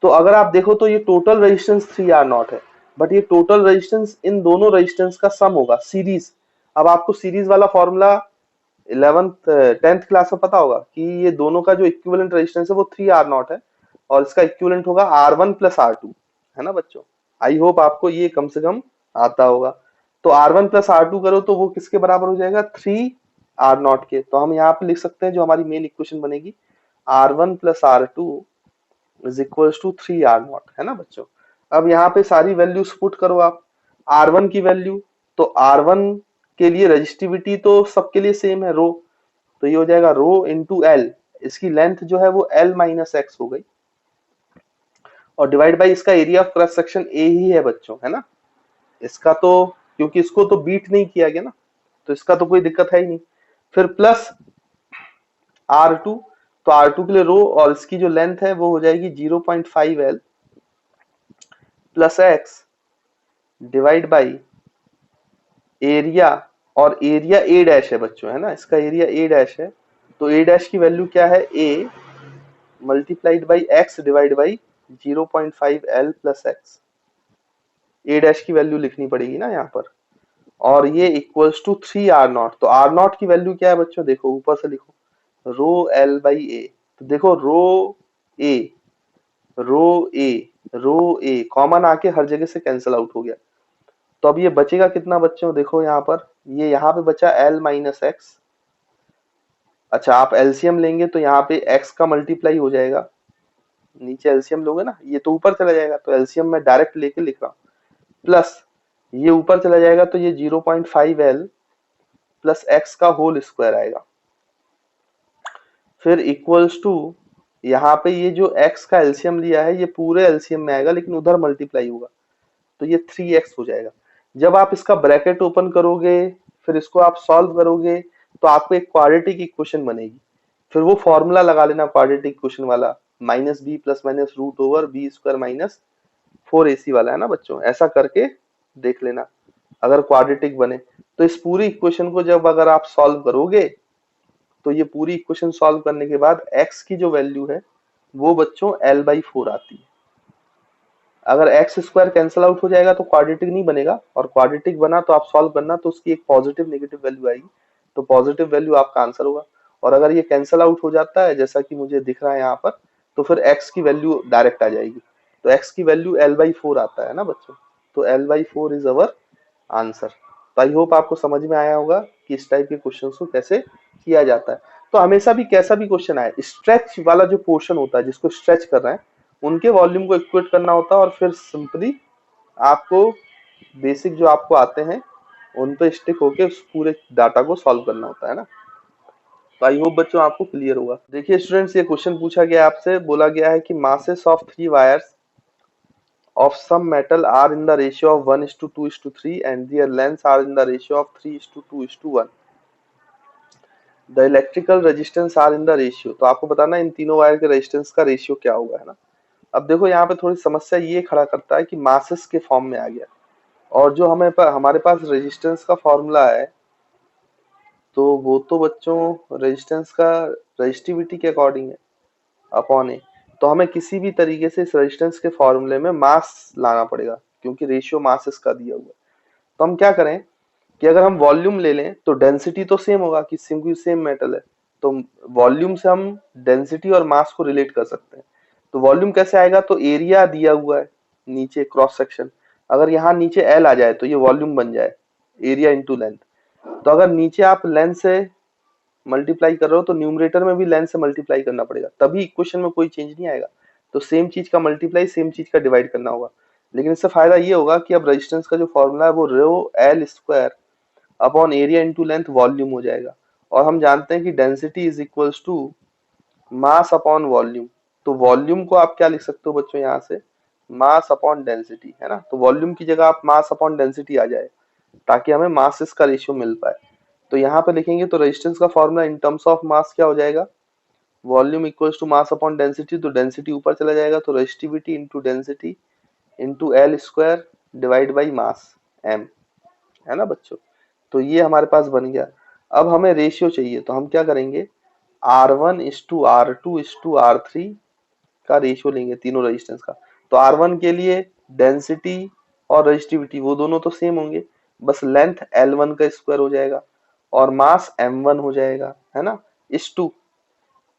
तो अगर आप देखो तो ये टोटल रेजिस्टेंस 3R0 है, बट ये टोटल रेजिस्टेंस इन दोनों रेजिस्टेंस का सम होगा, सीरीज। अब आपको सीरीज वाला फॉर्मूला 11th 10th क्लास में पता होगा कि ये दोनों का जो इक्विवेलेंट रेजिस्टेंस है वो 3R0 है, और इसका इक्विवेलेंट होगा R1 प्लस R2, है ना बच्चों। आई होप आपको ये कम से कम आता होगा। तो R1 प्लस R2 करो तो वो किसके बराबर हो जाएगा, 3R0 के। तो हम यहाँ पे लिख सकते हैं जो हमारी मेन इक्वेशन बनेगी, R1 plus R2 is equals to 3R0, है ना बच्चों। अब यहाँ पे सारी वैल्यूज पुट करो आप, R1 की वैल्यू, तो R1 के लिए रजिस्टिविटी तो सबके लिए सेम है, रो, तो ये हो जाएगा रो इंटू एल, इसकी लेंथ जो है वो एल माइनस एक्स हो गई, और डिवाइड बाई इसका area of cross section A ही है बच्चों, है ना। इसका तो, क्योंकि इसको तो बीट नहीं किया गया ना, तो इसका तो कोई दिक्कत है ही नहीं। फिर प्लस R2, तो R2 के लिए रो, और इसकी जो लेंथ है वो हो जाएगी 0.5 L plus x divide by area, और एरिया ए डैश है बच्चों, है ना, इसका एरिया ए डैश है, तो ए डैश की वैल्यू क्या है, A multiplied by X divide by 0.5 L plus X, A dash की वैल्यू लिखनी पड़ेगी ना यहाँ पर, और ये इक्वल्स टू 3R0। तो R0 की वैल्यू क्या है बच्चों, देखो ऊपर से लिखो, रो एल बाई ए, तो देखो ए रो ए रो ए कॉमन आके हर जगह से कैंसिल आउट हो गया, तो अब ये बचेगा कितना बच्चों, देखो यहाँ पर, ये यहाँ पे बचा एल माइनस एक्स। अच्छा, आप एलसीएम लेंगे तो यहाँ पे एक्स का मल्टीप्लाई हो जाएगा, नीचे एलसीएम लोगे ना, ये तो ऊपर चला जाएगा, तो एलसीएम में डायरेक्ट लेके लिख रहा हूँ, प्लस ये ऊपर चला जाएगा तो ये 0.5 एल प्लस एक्स का होल स्क्वायर आएगा, फिर इक्वल्स टू, यहाँ पे ये जो x का एलसीएम लिया है ये पूरे एलसीएम में आएगा, लेकिन उधर मल्टीप्लाई होगा, तो ये 3x हो जाएगा। जब आप इसका ब्रैकेट ओपन करोगे, फिर इसको आप सॉल्व करोगे, तो आपको एक क्वाड्रेटिक इक्वेशन बनेगी, फिर वो फॉर्मूला लगा लेना क्वाड्रेटिक इक्वेशन वाला, minus B plus minus root over B square minus 4ac वाला, है ना बच्चों। ऐसा करके देख लेना, अगर क्वाड्रेटिक बने तो इस पूरी इक्वेशन को जब अगर आप सॉल्व करोगे, तो ये पूरी इक्वेशन सॉल्व करने के बाद x की जो वैल्यू है वो बच्चों l/4 आती है। अगर एक्स स्क्वायर कैंसिल आउट हो जाएगा तो क्वाड्रेटिक नहीं बनेगा, और क्वाड्रेटिक बना तो आप सॉल्व करना, तो उसकी एक पॉजिटिव नेगेटिव वैल्यू आएगी, तो पॉजिटिव वैल्यू आपका आंसर होगा। और अगर ये कैंसिल आउट हो जाता है जैसा कि मुझे दिख रहा है यहाँ पर, तो फिर x की वैल्यू डायरेक्ट आ जाएगी, तो x की वैल्यू l/4 आता है ना बच्चों, तो l/4 इज अवर आंसर। तो आई होप आपको समझ में आया होगा कि इस टाइप के क्वेश्चन को कैसे किया जाता है। तो हमेशा भी कैसा भी क्वेश्चन आए, स्ट्रेच वाला जो पोर्शन होता है जिसको स्ट्रेच कर रहे हैं, उनके वॉल्यूम को इक्वेट करना होता है, और फिर सिंपली आपको बेसिक जो आपको आते हैं उन पे स्टिक होके उस पूरे डाटा को सॉल्व करना होता है ना। तो आई होप बच्चों आपको क्लियर होगा। देखिए स्टूडेंट्स, ये क्वेश्चन पूछा गया आपसे, बोला गया है कि masses of 3 wires of some metal are in the ratio of 1:2:3 and their lengths are in the ratio of 3:2:1. The electrical resistance are in the ratio. तो आपको बताना इन तीनों वायर के रेजिस्टेंस का रेशियो क्या होगा, है ना। अब देखो यहाँ पे थोड़ी समस्या ये खड़ा करता है कि मासेस के फॉर्म में आ गया, और जो हमारे पास रेजिस्टेंस का फॉर्मूला है, तो वो तो बच्चों रेजिस्टेंस का रेजिस्टिविटी के अकॉर्डिंग है, अपॉन ए। तो हमें किसी भी तरीके से इस रेजिस्टेंस के फॉर्मूले में मास लाना पड़ेगा, क्योंकि रेशियो मासेस का दिया हुआ है। तो हम क्या करें कि अगर हम वॉल्यूम ले लें तो डेंसिटी तो सेम होगा कि सेम मेटल है, तो वॉल्यूम से हम डेंसिटी और मास को रिलेट कर सकते हैं। तो वॉल्यूम कैसे आएगा, तो एरिया दिया हुआ है नीचे क्रॉस सेक्शन, अगर यहाँ नीचे एल आ जाए तो ये वॉल्यूम बन जाए, एरिया इंटू लेंथ। तो अगर नीचे आप लेंथ से मल्टीप्लाई कर रहे हो तो न्यूमरेटर में भी लेंथ से मल्टीप्लाई करना पड़ेगा, तभी इक्वेशन में कोई चेंज नहीं आएगा। तो सेम चीज का मल्टीप्लाई सेम चीज का डिवाइड करना होगा। लेकिन इससे फायदा ये होगा कि अब रेजिस्टेंस का जो फॉर्मूला है वो rho L square upon area into length volume हो जाएगा, और हम जानते हैं कि density is equals to mass upon volume. तो वॉल्यूम को आप क्या लिख सकते हो बच्चों, यहाँ से मास अपॉन डेंसिटी, है ना। तो वॉल्यूम की जगह आप मास अपॉन डेंसिटी आ जाए, ताकि हमें मासेस का रेशियो मिल पाए। तो यहाँ पे लिखेंगे तो रेजिस्टेंस का formula in terms of mass क्या हो जाएगा, volume equals to mass upon density. तो डेंसिटी ऊपर चला जाएगा, तो resistivity into density into L square divide by mass M, है ना बच्चों। तो ये हमारे पास बन गया। अब हमें रेशियो चाहिए, तो हम क्या करेंगे, R1:R2:R3 का रेशियो लेंगे तीनों रेजिस्टेंस का। तो R1 के लिए डेंसिटी और रेजिस्टिविटी वो दोनों तो सेम होंगे, बस लेंथ L1 का स्क्वायर हो जाएगा और मास M1 हो जाएगा, है ना, इस टू।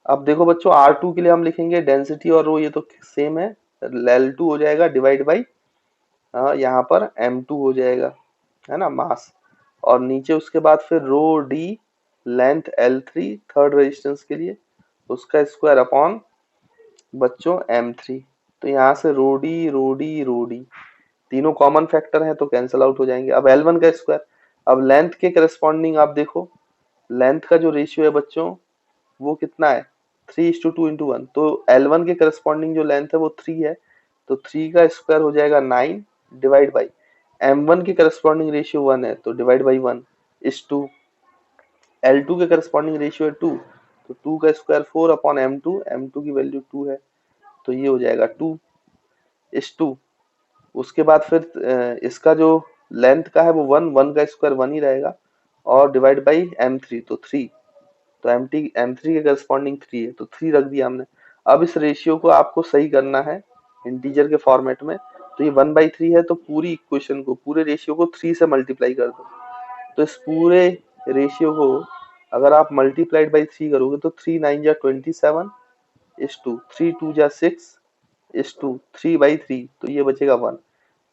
अब देखो बच्चों R2 के लिए हम लिखेंगे डेंसिटी और रो ये तो सेम है, L2 हो जाएगा डिवाइड बाई यहाँ पर M2 हो जाएगा, है ना, मास। और नीचे उसके बाद फिर rho D length L3 third resistance के लिए, उसका स्क्वायर अपॉन बच्चों M3। तो यहाँ से रो डी तीनों कॉमन फैक्टर हैं तो कैंसिल आउट हो जाएंगे। अब L1 का स्क्वायर, अब लेंथ के करस्पॉन्डिंग आप देखो, लेंथ का जो रेशियो है बच्चों वो कितना है, 3:2:1। तो L1 के करस्पॉन्डिंग जो लेंथ है वो 3 है, तो 3 का स्क्वायर हो जाएगा 9 डिवाइड बाई M1 के करस्पॉन्डिंग रेशियो 1 है, तो डिवाइड बाई 1 इस 2। L2 के करस्पॉन्डिंग रेशियो है 2, तो 2 का स्क्वायर 4 अपॉन M2 की वैल्यू 2 है, तो ये हो जाएगा 2 इस 2। उसके बाद फिर इसका जो लेंथ का है वो 1 का स्क्वायर 1 ही रहेगा, और डिवाइड बाई M3 तो 3। तो M3 के करस्पॉन्डिंग 3 है, तो 3 रख दिया हमने। अब इस रेशियो को आपको सही करना है इंटीजर के फॉर्मेट में। तो ये 1/3 है, तो पूरी इक्वेशन को, पूरे रेशियो को 3 से मल्टीप्लाई कर दो। तो इस पूरे रेशियो को अगर आप मल्टीप्लाइड बाई 3 करोगे तो 3 9 जा 27 इस 2, 3 2 जा 6 इस 2, 3/3, तो ये बचेगा 1।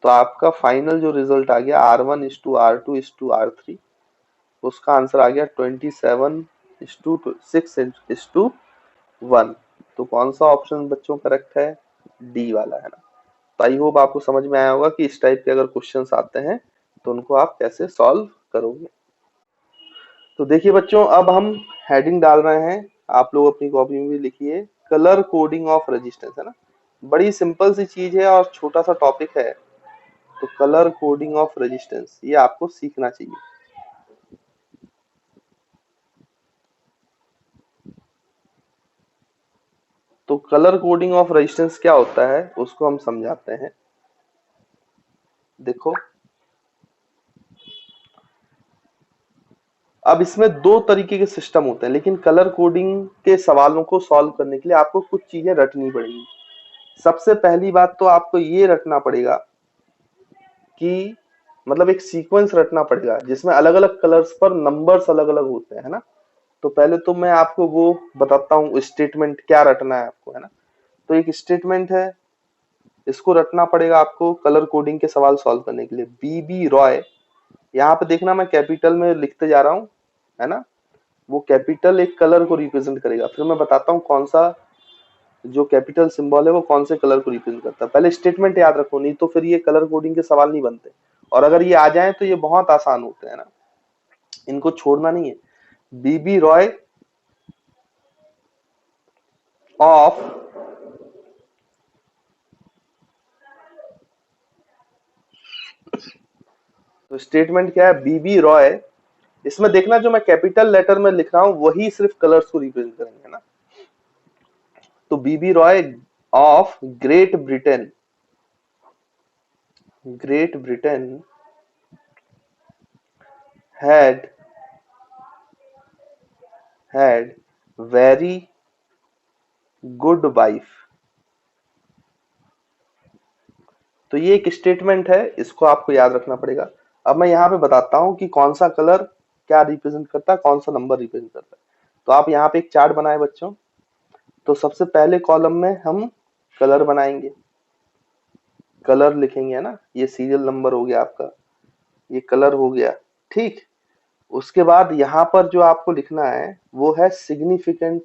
तो आपका फाइनल जो रिजल्ट आ गया R1:R2:R3, उसका आंसर आ गया 27:6:1। तो कौन सा ऑप्शन बच्चों करेक्ट है, डी वाला, है ना। तो आई होप आपको समझ में आया होगा कि इस टाइप के अगर क्वेश्चंस आते हैं तो उनको आप कैसे सॉल्व करोगे। तो देखिए बच्चों, अब हम हेडिंग डाल रहे हैं, आप लोग अपनी कॉपी में भी लिखिए, कलर कोडिंग ऑफ रेजिस्टेंस, है ना। बड़ी सिंपल सी चीज है और छोटा सा टॉपिक है, तो कलर कोडिंग ऑफ रेजिस्टेंस ये आपको सीखना चाहिए। तो कलर कोडिंग ऑफ रेजिस्टेंस क्या होता है उसको हम समझाते हैं। देखो, अब इसमें दो तरीके के सिस्टम होते हैं, लेकिन कलर कोडिंग के सवालों को सॉल्व करने के लिए आपको कुछ चीजें रटनी पड़ेंगी। सबसे पहली बात तो आपको ये रटना पड़ेगा कि मतलब एक सीक्वेंस रटना पड़ेगा जिसमें अलग अलग कलर्स पर नंबर्स अलग अलग होते हैं, है ना। तो पहले तो मैं आपको वो बताता हूँ स्टेटमेंट क्या रटना है आपको, है ना। तो एक स्टेटमेंट है, इसको रटना पड़ेगा आपको कलर कोडिंग के सवाल सॉल्व करने के लिए। बीबी रॉय, यहाँ पे देखना मैं कैपिटल में लिखते जा रहा हूँ, है ना। वो कैपिटल एक कलर को रिप्रेजेंट करेगा, फिर मैं बताता हूँ कौन सा जो कैपिटल सिंबल है वो कौन से कलर को रिप्रेजेंट करता है। पहले स्टेटमेंट याद रखो, नहीं तो फिर ये कलर कोडिंग के सवाल नहीं बनते, और अगर ये आ जाए तो ये बहुत आसान होते हैं ना, इनको छोड़ना नहीं है। बीबी रॉय ऑफ तो स्टेटमेंट क्या है, बीबी रॉय, इसमें देखना जो मैं कैपिटल लेटर में लिख रहा हूं वही सिर्फ कलर्स को रिप्रेजेंट करेंगे, है ना। तो BB Roy of Great Britain, Great Britain had had very good wife। तो ये एक स्टेटमेंट है, इसको आपको याद रखना पड़ेगा। अब मैं यहाँ पे बताता हूँ कि कौन सा कलर क्या रिप्रेजेंट करता है, कौन सा नंबर रिप्रेजेंट करता है। तो आप यहाँ पे एक चार्ट बनाए बच्चों। तो सबसे पहले कॉलम में हम कलर बनाएंगे, कलर लिखेंगे, है ना। ये सीरियल नंबर हो गया आपका, ये कलर हो गया, ठीक। उसके बाद यहाँ पर जो आपको लिखना है वो है सिग्निफिकेंट,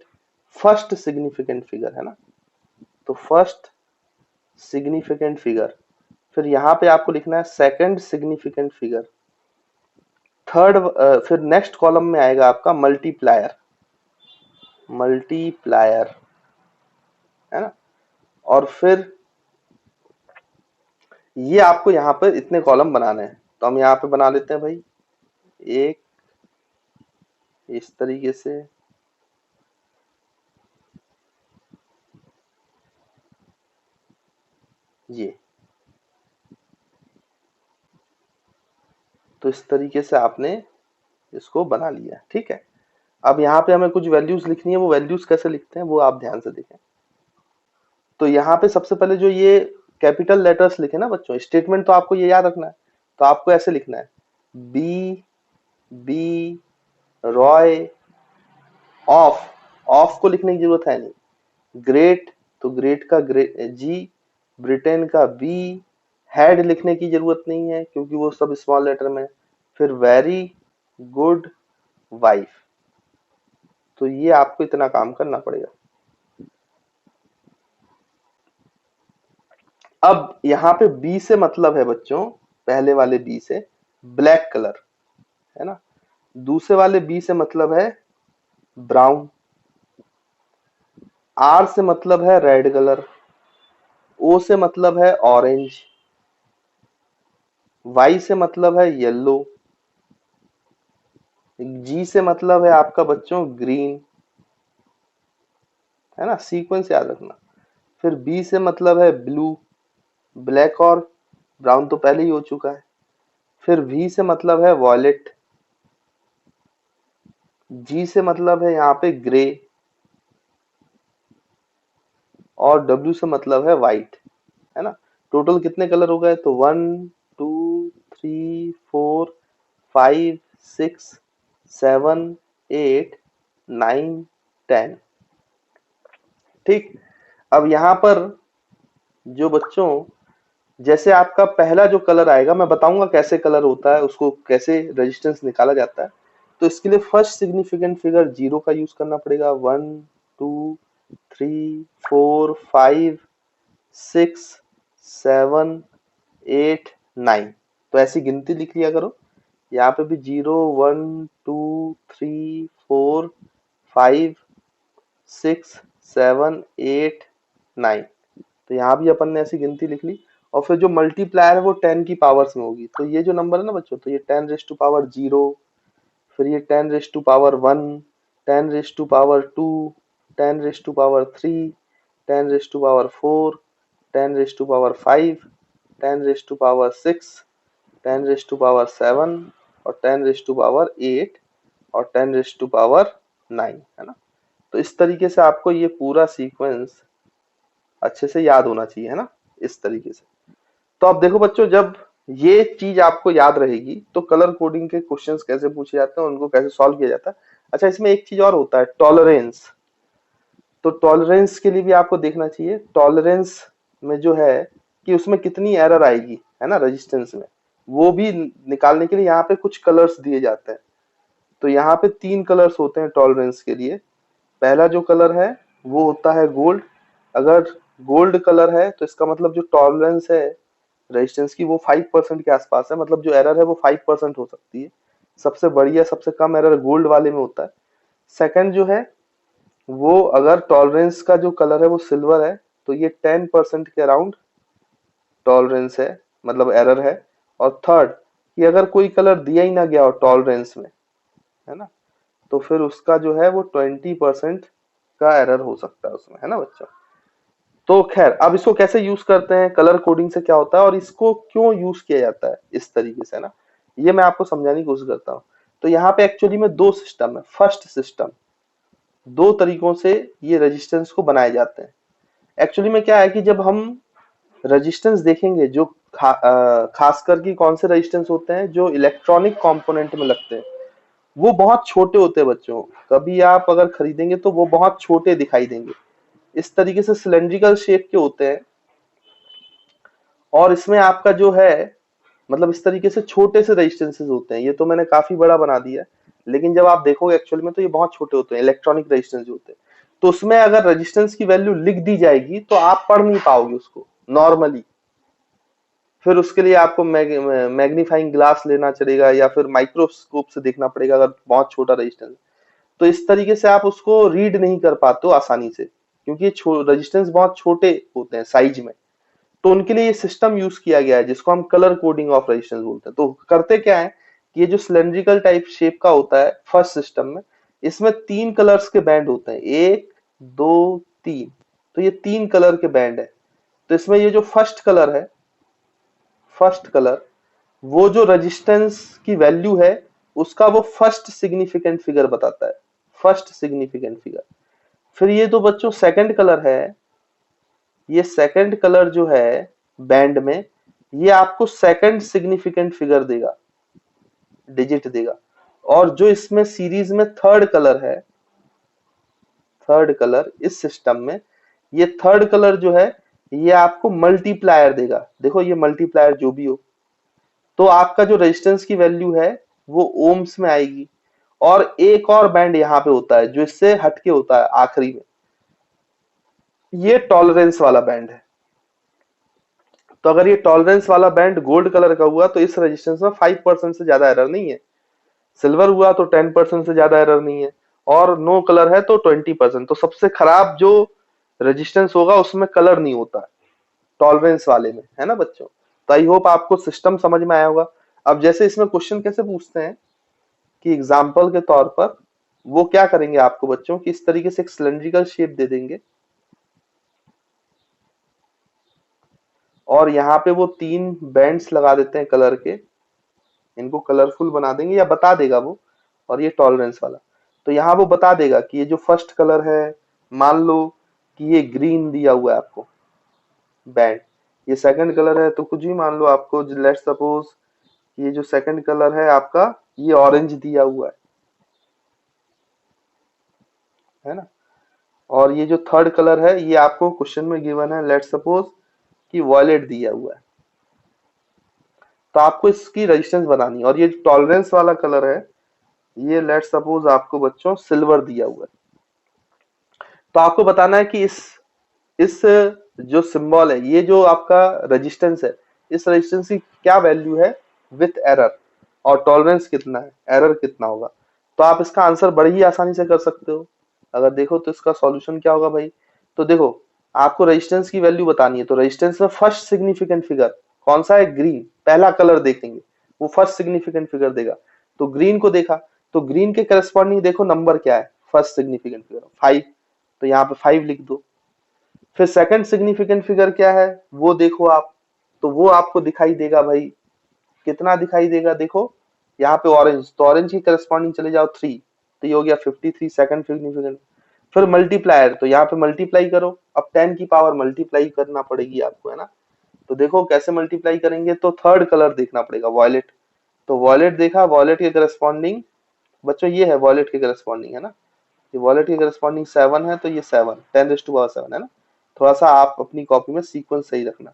फर्स्ट सिग्निफिकेंट फिगर, है ना। तो फर्स्ट सिग्निफिकेंट फिगर, फिर यहाँ पे आपको लिखना है सेकंड सिग्निफिकेंट फिगर, थर्ड, फिर नेक्स्ट कॉलम में आएगा आपका मल्टीप्लायर, मल्टीप्लायर, है ना। और फिर ये आपको यहाँ पर इतने कॉलम बनाने हैं। तो हम यहाँ पे बना लेते हैं भाई, एक इस तरीके से, ये तो इस तरीके से आपने इसको बना लिया, ठीक है। अब यहाँ पे हमें कुछ वैल्यूज लिखनी है, वो वैल्यूज कैसे लिखते हैं वो आप ध्यान से देखें। तो यहाँ पे सबसे पहले जो ये कैपिटल लेटर्स लिखे ना बच्चों, स्टेटमेंट तो आपको ये याद रखना है। तो आपको ऐसे लिखना है, B B Roy of, of को लिखने की जरूरत है नहीं। ग्रेट, तो ग्रेट का जी, ब्रिटेन का बी, हैड लिखने की जरूरत नहीं है क्योंकि वो सब स्मॉल लेटर में। फिर वेरी गुड वाइफ। तो ये आपको इतना काम करना पड़ेगा। अब यहाँ पे बी से मतलब है बच्चों, पहले वाले बी से ब्लैक कलर, है ना। दूसरे वाले बी से मतलब है ब्राउन, आर से मतलब है रेड कलर, ओ से मतलब है ऑरेंज, वाई से मतलब है येलो, जी से मतलब है आपका बच्चों ग्रीन, है ना, सीक्वेंस याद रखना। फिर बी से मतलब है ब्लू, ब्लैक और ब्राउन तो पहले ही हो चुका है। फिर वी से मतलब है वॉयलेट, जी से मतलब है यहाँ पे ग्रे, और डब्ल्यू से मतलब है व्हाइट, है ना। टोटल कितने कलर हो गए, तो 1 2 3 4 5 6 7 8 9 10, ठीक। अब यहाँ पर जो बच्चों, जैसे आपका पहला जो कलर आएगा, मैं बताऊंगा कैसे कलर होता है, उसको कैसे रेजिस्टेंस निकाला जाता है। तो इसके लिए फर्स्ट सिग्निफिकेंट फिगर 0 का यूज करना पड़ेगा। 1 2 3 4 5 6 7 8 9, तो ऐसी गिनती लिख लिया करो। यहाँ पे भी 0 1 2 3 4 5 6 7 8 9, तो यहाँ भी अपन ने ऐसी गिनती लिख ली। और फिर जो मल्टीप्लायर है वो 10 की पावर्स में होगी। तो ये जो नंबर है ना बच्चों, तो ये 10⁻0, फिर ये 10⁻1, 10⁻2, 10⁻3, 10⁻4, 10⁻5, 10⁻6, 10⁻7 और 10⁻8 और 10⁻9, है ना। तो इस तरीके से आपको ये पूरा सीक्वेंस अच्छे से याद होना चाहिए, है ना, इस तरीके से। तो अब देखो बच्चों, जब ये चीज आपको याद रहेगी तो कलर कोडिंग के क्वेश्चंस कैसे पूछे जाते हैं, उनको कैसे सॉल्व किया जाता है। अच्छा, इसमें एक चीज और होता है, टॉलरेंस। तो टॉलरेंस के लिए भी आपको देखना चाहिए, टॉलरेंस में जो है कि उसमें कितनी एरर आएगी, है ना, रेजिस्टेंस में, वो भी निकालने के लिए यहाँ पे कुछ कलर्स दिए जाते हैं। तो यहाँ पे 3 कलर्स होते हैं टॉलरेंस के लिए। पहला जो कलर है वो होता है गोल्ड। अगर गोल्ड कलर है तो इसका मतलब जो टॉलरेंस है रेजिस्टेंस की वो 5% के आसपास है, मतलब जो एरर है वो 5% हो सकती है। सबसे बढ़िया, सबसे कम एरर गोल्ड वाले में होता है। सेकंड जो है वो, अगर टॉलरेंस का जो कलर है वो सिल्वर है तो ये 10% के अराउंड टॉलरेंस है, मतलब एरर है। और थर्ड, कि अगर कोई कलर दिया ही ना गया हो टॉलरेंस में, है ना, तो फिर उसका जो है वो 20% का एरर हो सकता है उसमें, है ना बच्चों। तो खैर अब इसको कैसे यूज करते हैं, कलर कोडिंग से क्या होता है और इसको क्यों यूज किया जाता है इस तरीके से ना, ये मैं आपको समझाने की कोशिश करता हूँ। तो यहाँ पे एक्चुअली में दो सिस्टम है। फर्स्ट सिस्टम, दो तरीकों से ये रेजिस्टेंस को बनाए जाते हैं। एक्चुअली में क्या है कि जब हम रेजिस्टेंस देखेंगे, जो खास करके कौन से रेजिस्टेंस होते हैं जो इलेक्ट्रॉनिक कंपोनेंट में लगते हैं, वो बहुत छोटे होते हैं बच्चों। कभी आप अगर खरीदेंगे तो वो बहुत छोटे दिखाई देंगे, इस तरीके से सिलेंड्रिकल शेप के होते हैं। और इसमें आपका जो है मतलब इस तरीके से छोटे से रेजिस्टेंसेस होते हैं। ये तो मैंने काफी बड़ा बना दिया है, लेकिन जब आप देखोगे एक्चुअल में तो ये बहुत छोटे होते हैं, इलेक्ट्रॉनिक रेजिस्टेंस जो होते हैं। तो उसमें अगर रेजिस्टेंस की वैल्यू लिख दी जाएगी तो आप पढ़ नहीं पाओगे उसको नॉर्मली। फिर उसके लिए आपको मैग्नीफाइंग ग्लास लेना चलेगा या फिर माइक्रोस्कोप से देखना पड़ेगा अगर बहुत छोटा रेजिस्टेंस। तो इस तरीके से आप उसको रीड नहीं कर पाते हो आसानी से, क्योंकि रेजिस्टेंस बहुत छोटे होते हैं साइज में। तो उनके लिए ये सिस्टम यूज किया गया है जिसको हम कलर कोडिंग ऑफ रेजिस्टेंस बोलते हैं। तो करते क्या है कि ये जो सिलेंड्रिकल टाइप शेप का होता है फर्स्ट सिस्टम में, इसमें तीन कलर्स के बैंड होते हैं, एक दो तीन। तो ये तीन कलर के बैंड है। तो इसमें ये जो फर्स्ट कलर है, फर्स्ट कलर, वो जो रेजिस्टेंस की वैल्यू है उसका वो फर्स्ट सिग्निफिकेंट फिगर बताता है, फर्स्ट सिग्निफिकेंट फिगर। फिर ये तो बच्चों सेकंड कलर है, ये सेकंड कलर जो है बैंड में, ये आपको सेकंड सिग्निफिकेंट फिगर देगा, डिजिट देगा। और जो इसमें सीरीज में थर्ड कलर है, थर्ड कलर इस सिस्टम में, ये थर्ड कलर जो है ये आपको मल्टीप्लायर देगा। देखो ये मल्टीप्लायर जो भी हो, तो आपका जो रेजिस्टेंस की वैल्यू है वो ओम्स में आएगी। और एक और बैंड यहाँ पे होता है जो इससे हटके होता है आखिरी में, ये टॉलरेंस वाला बैंड है। तो अगर ये टॉलरेंस वाला बैंड गोल्ड कलर का हुआ तो इस रेजिस्टेंस में 5% से ज्यादा एरर नहीं है। सिल्वर हुआ तो 10% से ज्यादा एरर नहीं है। और नो कलर है तो 20%। तो सबसे खराब जो रेजिस्टेंस होगा उसमें कलर नहीं होता है, टॉलरेंस वाले में, है ना बच्चों। तो आई होप आपको सिस्टम समझ में आया होगा। अब जैसे इसमें क्वेश्चन कैसे पूछते हैं कि एग्जाम्पल के तौर पर वो क्या करेंगे आपको बच्चों कि इस तरीके से एक सिलेंड्रिकल शेप दे देंगे और यहाँ पे वो तीन बैंड्स लगा देते हैं कलर के, इनको कलरफुल बना देंगे या बता देगा वो। और ये टॉलरेंस वाला, तो यहाँ वो बता देगा कि ये जो फर्स्ट कलर है, मान लो कि ये ग्रीन दिया हुआ है आपको बैंड, ये सेकंड कलर है तो कुछ भी मान लो आपको, लेट्स सपोज ये जो सेकंड कलर है आपका ये ऑरेंज दिया हुआ है ना। और ये जो थर्ड कलर है ये आपको क्वेश्चन में गिवन है, लेट्स सपोज कि वॉयलेट दिया हुआ है। तो आपको इसकी रेजिस्टेंस बनानी है। और ये टॉलरेंस वाला कलर है, ये लेट्स सपोज आपको बच्चों सिल्वर दिया हुआ है। तो आपको बताना है कि इस जो सिंबल है, ये जो आपका रेजिस्टेंस है, इस रेजिस्टेंस की क्या वैल्यू है विथ एरर, और टॉलरेंस कितना है, एरर कितना होगा। तो आप इसका आंसर बड़ी ही आसानी से कर सकते हो। अगर देखो तो इसका सॉल्यूशन क्या होगा भाई। तो देखो आपको रेजिस्टेंस की वैल्यू बतानी है, तो रेजिस्टेंस में फर्स्ट सिग्निफिकेंट फिगर कौन सा है, ग्रीन, पहला कलर देखेंगे वो फर्स्ट सिग्निफिकेंट फिगर देगा। तो ग्रीन को देखा, तो ग्रीन के करस्पॉन्डिंग देखो नंबर क्या है, फर्स्ट सिग्निफिकेंट फिगर 5, तो यहाँ पे 5 लिख दो। फिर सेकंड सिग्निफिकेंट फिगर क्या है वो देखो आप, तो वो आपको दिखाई देगा भाई, कितना दिखाई देगा देखो, यहाँ पे ऑरेंज, तो ऑरेंज की करस्पॉन्डिंग चले जाओ 3, तो ये हो गया 53 सेकंड सिग्निफिकेंट। फिर मल्टीप्लायर, तो यहाँ पे मल्टीप्लाई करो, अब 10 की पावर मल्टीप्लाई करना पड़ेगी आपको, है ना। तो देखो कैसे मल्टीप्लाई करेंगे, तो थर्ड कलर देखना पड़ेगा वॉयलेट। तो वॉयलेट देखा, वॉयलेट के करस्पॉन्डिंग बच्चों ये है, वॉयलेट के करस्पॉन्डिंग है ना, ये वॉलेट की करस्पॉन्डिंग 7 है, तो ये 7 10⁻7 है ना। थोड़ा सा आप अपनी कॉपी में सीक्वेंस सही रखना।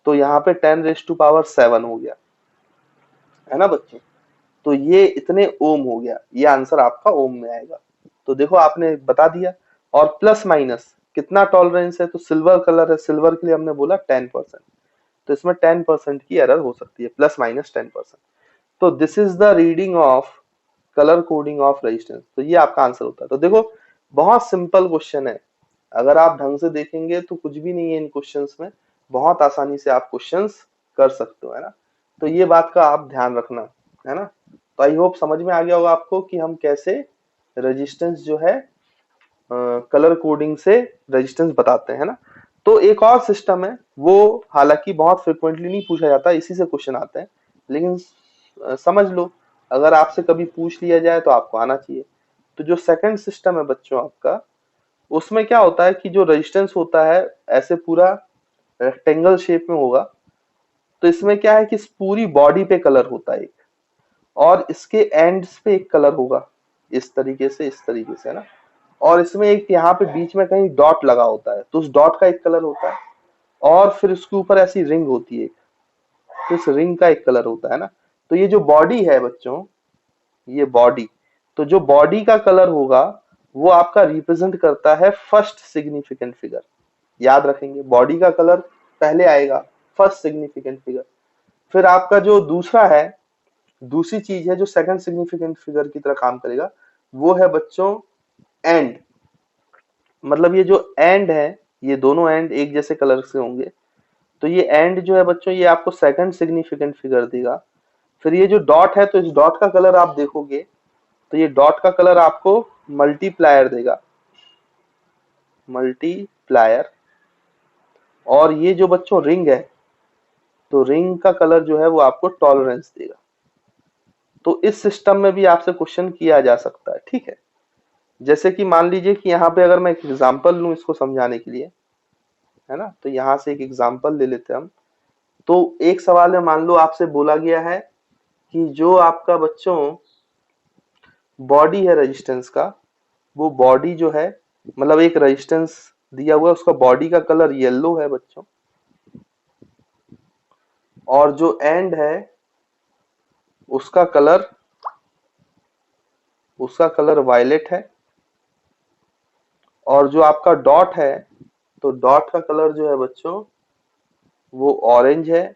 तो यहाँ पे 10⁻7 हो गया, है ना बच्चों। तो ये इतने ओम हो गया, ये आंसर आपका ओम में आएगा। तो देखो आपने बता दिया। और प्लस माइनस कितना टॉलरेंस है, तो सिल्वर कलर है, सिल्वर के लिए हमने बोला 10%, तो इसमें 10% की एरर हो सकती है, प्लस माइनस 10%। तो this is the reading of colour coding of resistance. तो ये आपका आंसर होता है। तो देखो बहुत सिंपल क्वेश्चन है, अगर आप ढंग से देखेंगे तो कुछ भी नहीं है इन क्वेश्चंस में, बहुत आसानी से आप क्वेश्चंस कर सकते हो, है ना। तो ये बात का आप ध्यान रखना, है ना। तो आई होप समझ में आ गया होगा आपको कि हम कैसे रेजिस्टेंस जो है कलर कोडिंग से रेजिस्टेंस बताते हैं ना। तो एक और सिस्टम है, वो हालांकि बहुत फ्रिक्वेंटली नहीं पूछा जाता, इसी से क्वेश्चन आते हैं, लेकिन समझ लो, अगर आपसे कभी पूछ लिया जाए तो आपको आना चाहिए। तो जो सेकंड सिस्टम है बच्चों आपका, उसमें क्या होता है कि जो रेजिस्टेंस होता है ऐसे पूरा रेक्टेंगल शेप में होगा। तो इसमें क्या है कि इस पूरी बॉडी पे कलर होता है एक, और इसके एंड्स पे एक कलर होगा, इस तरीके से, इस तरीके से, है ना। और इसमें एक यहाँ पे बीच में कहीं डॉट लगा होता है, तो उस डॉट का एक कलर होता है, और फिर उसके ऊपर ऐसी रिंग होती है, तो इस रिंग का एक कलर होता है ना। तो ये जो बॉडी है बच्चों, ये बॉडी, तो जो बॉडी का कलर होगा वो आपका रिप्रेजेंट करता है फर्स्ट सिग्निफिकेंट फिगर। याद रखेंगे, बॉडी का कलर पहले आएगा, फर्स्ट सिग्निफिकेंट फिगर। फिर आपका जो दूसरा है, दूसरी चीज है जो सेकंड सिग्निफिकेंट फिगर की तरह काम करेगा, वो है बच्चों एंड। मतलब ये जो एंड है, ये दोनों एंड एक जैसे कलर से होंगे, तो ये एंड जो है बच्चों, ये आपको सेकंड सिग्निफिकेंट फिगर देगा। फिर ये जो डॉट है, तो इस डॉट का कलर आप देखोगे, तो ये डॉट का कलर आपको मल्टीप्लायर देगा, मल्टीप्लायर। और ये जो बच्चों रिंग है, तो रिंग का कलर जो है वो आपको टॉलरेंस देगा। तो इस सिस्टम में भी आपसे क्वेश्चन किया जा सकता है, ठीक है। जैसे कि मान लीजिए कि यहाँ पे अगर मैं एक एग्जांपल लूं इसको समझाने के लिए, है ना, तो यहाँ से एक एग्जांपल ले लेते हैं हम। तो एक सवाल में मान लो आपसे बोला गया है कि जो आपका बच्चों बॉडी है रेजिस्टेंस का, वो बॉडी जो है, मतलब एक रेजिस्टेंस दिया हुआ है, उसका बॉडी का कलर येलो है बच्चों, और जो एंड है उसका कलर, वायलेट है, और जो आपका डॉट है, तो डॉट का कलर जो है बच्चों वो ऑरेंज है,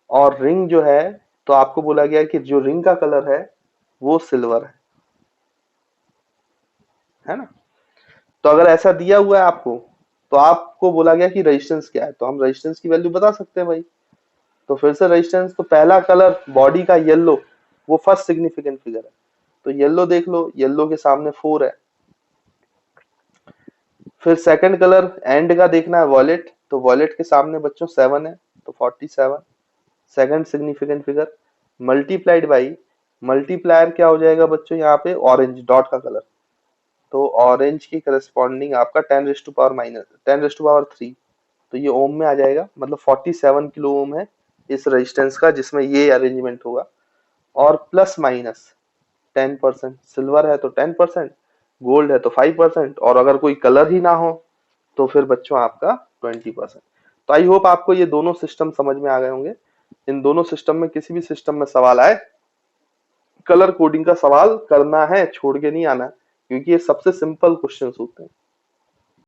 और रिंग जो है, तो आपको बोला गया कि जो रिंग का कलर है वो सिल्वर है ना। तो अगर ऐसा दिया हुआ है आपको, तो आपको बोला गया कि रेजिस्टेंस क्या है, तो हम रेजिस्टेंस की वैल्यू बता सकते हैं भाई। तो फिर से रेजिस्टेंस, तो पहला कलर बॉडी का येलो, वो फर्स्ट सिग्निफिकेंट फिगर है, तो येलो देख लो, येलो के सामने 4 है। फिर सेकंड कलर एंड का देखना है, वॉलेट, तो वॉलेट के सामने बच्चों 7 है, तो 47 second significant figure, multiplied by, multiplier क्या हो जाएगा बच्चों यहाँ पे, ऑरेंज डॉट का कलर, तो ऑरेंज की करस्पॉन्डिंग आपका 10⁻³ तो ये ओम में आ जाएगा, मतलब 47 किलो ओम है इस रेजिस्टेंस का, जिसमें ये अरेंजमेंट होगा। और प्लस माइनस 10%, सिल्वर है तो 10%, गोल्ड है तो 5%, और अगर कोई कलर ही ना हो तो फिर बच्चों आपका 20%। तो आई होप आपको ये दोनों सिस्टम समझ में आ गए होंगे। इन दोनों सिस्टम में किसी भी सिस्टम में सवाल आए, कलर कोडिंग का सवाल करना है, छोड़ के नहीं आना, क्योंकि ये सबसे सिंपल क्वेश्चंस होते हैं।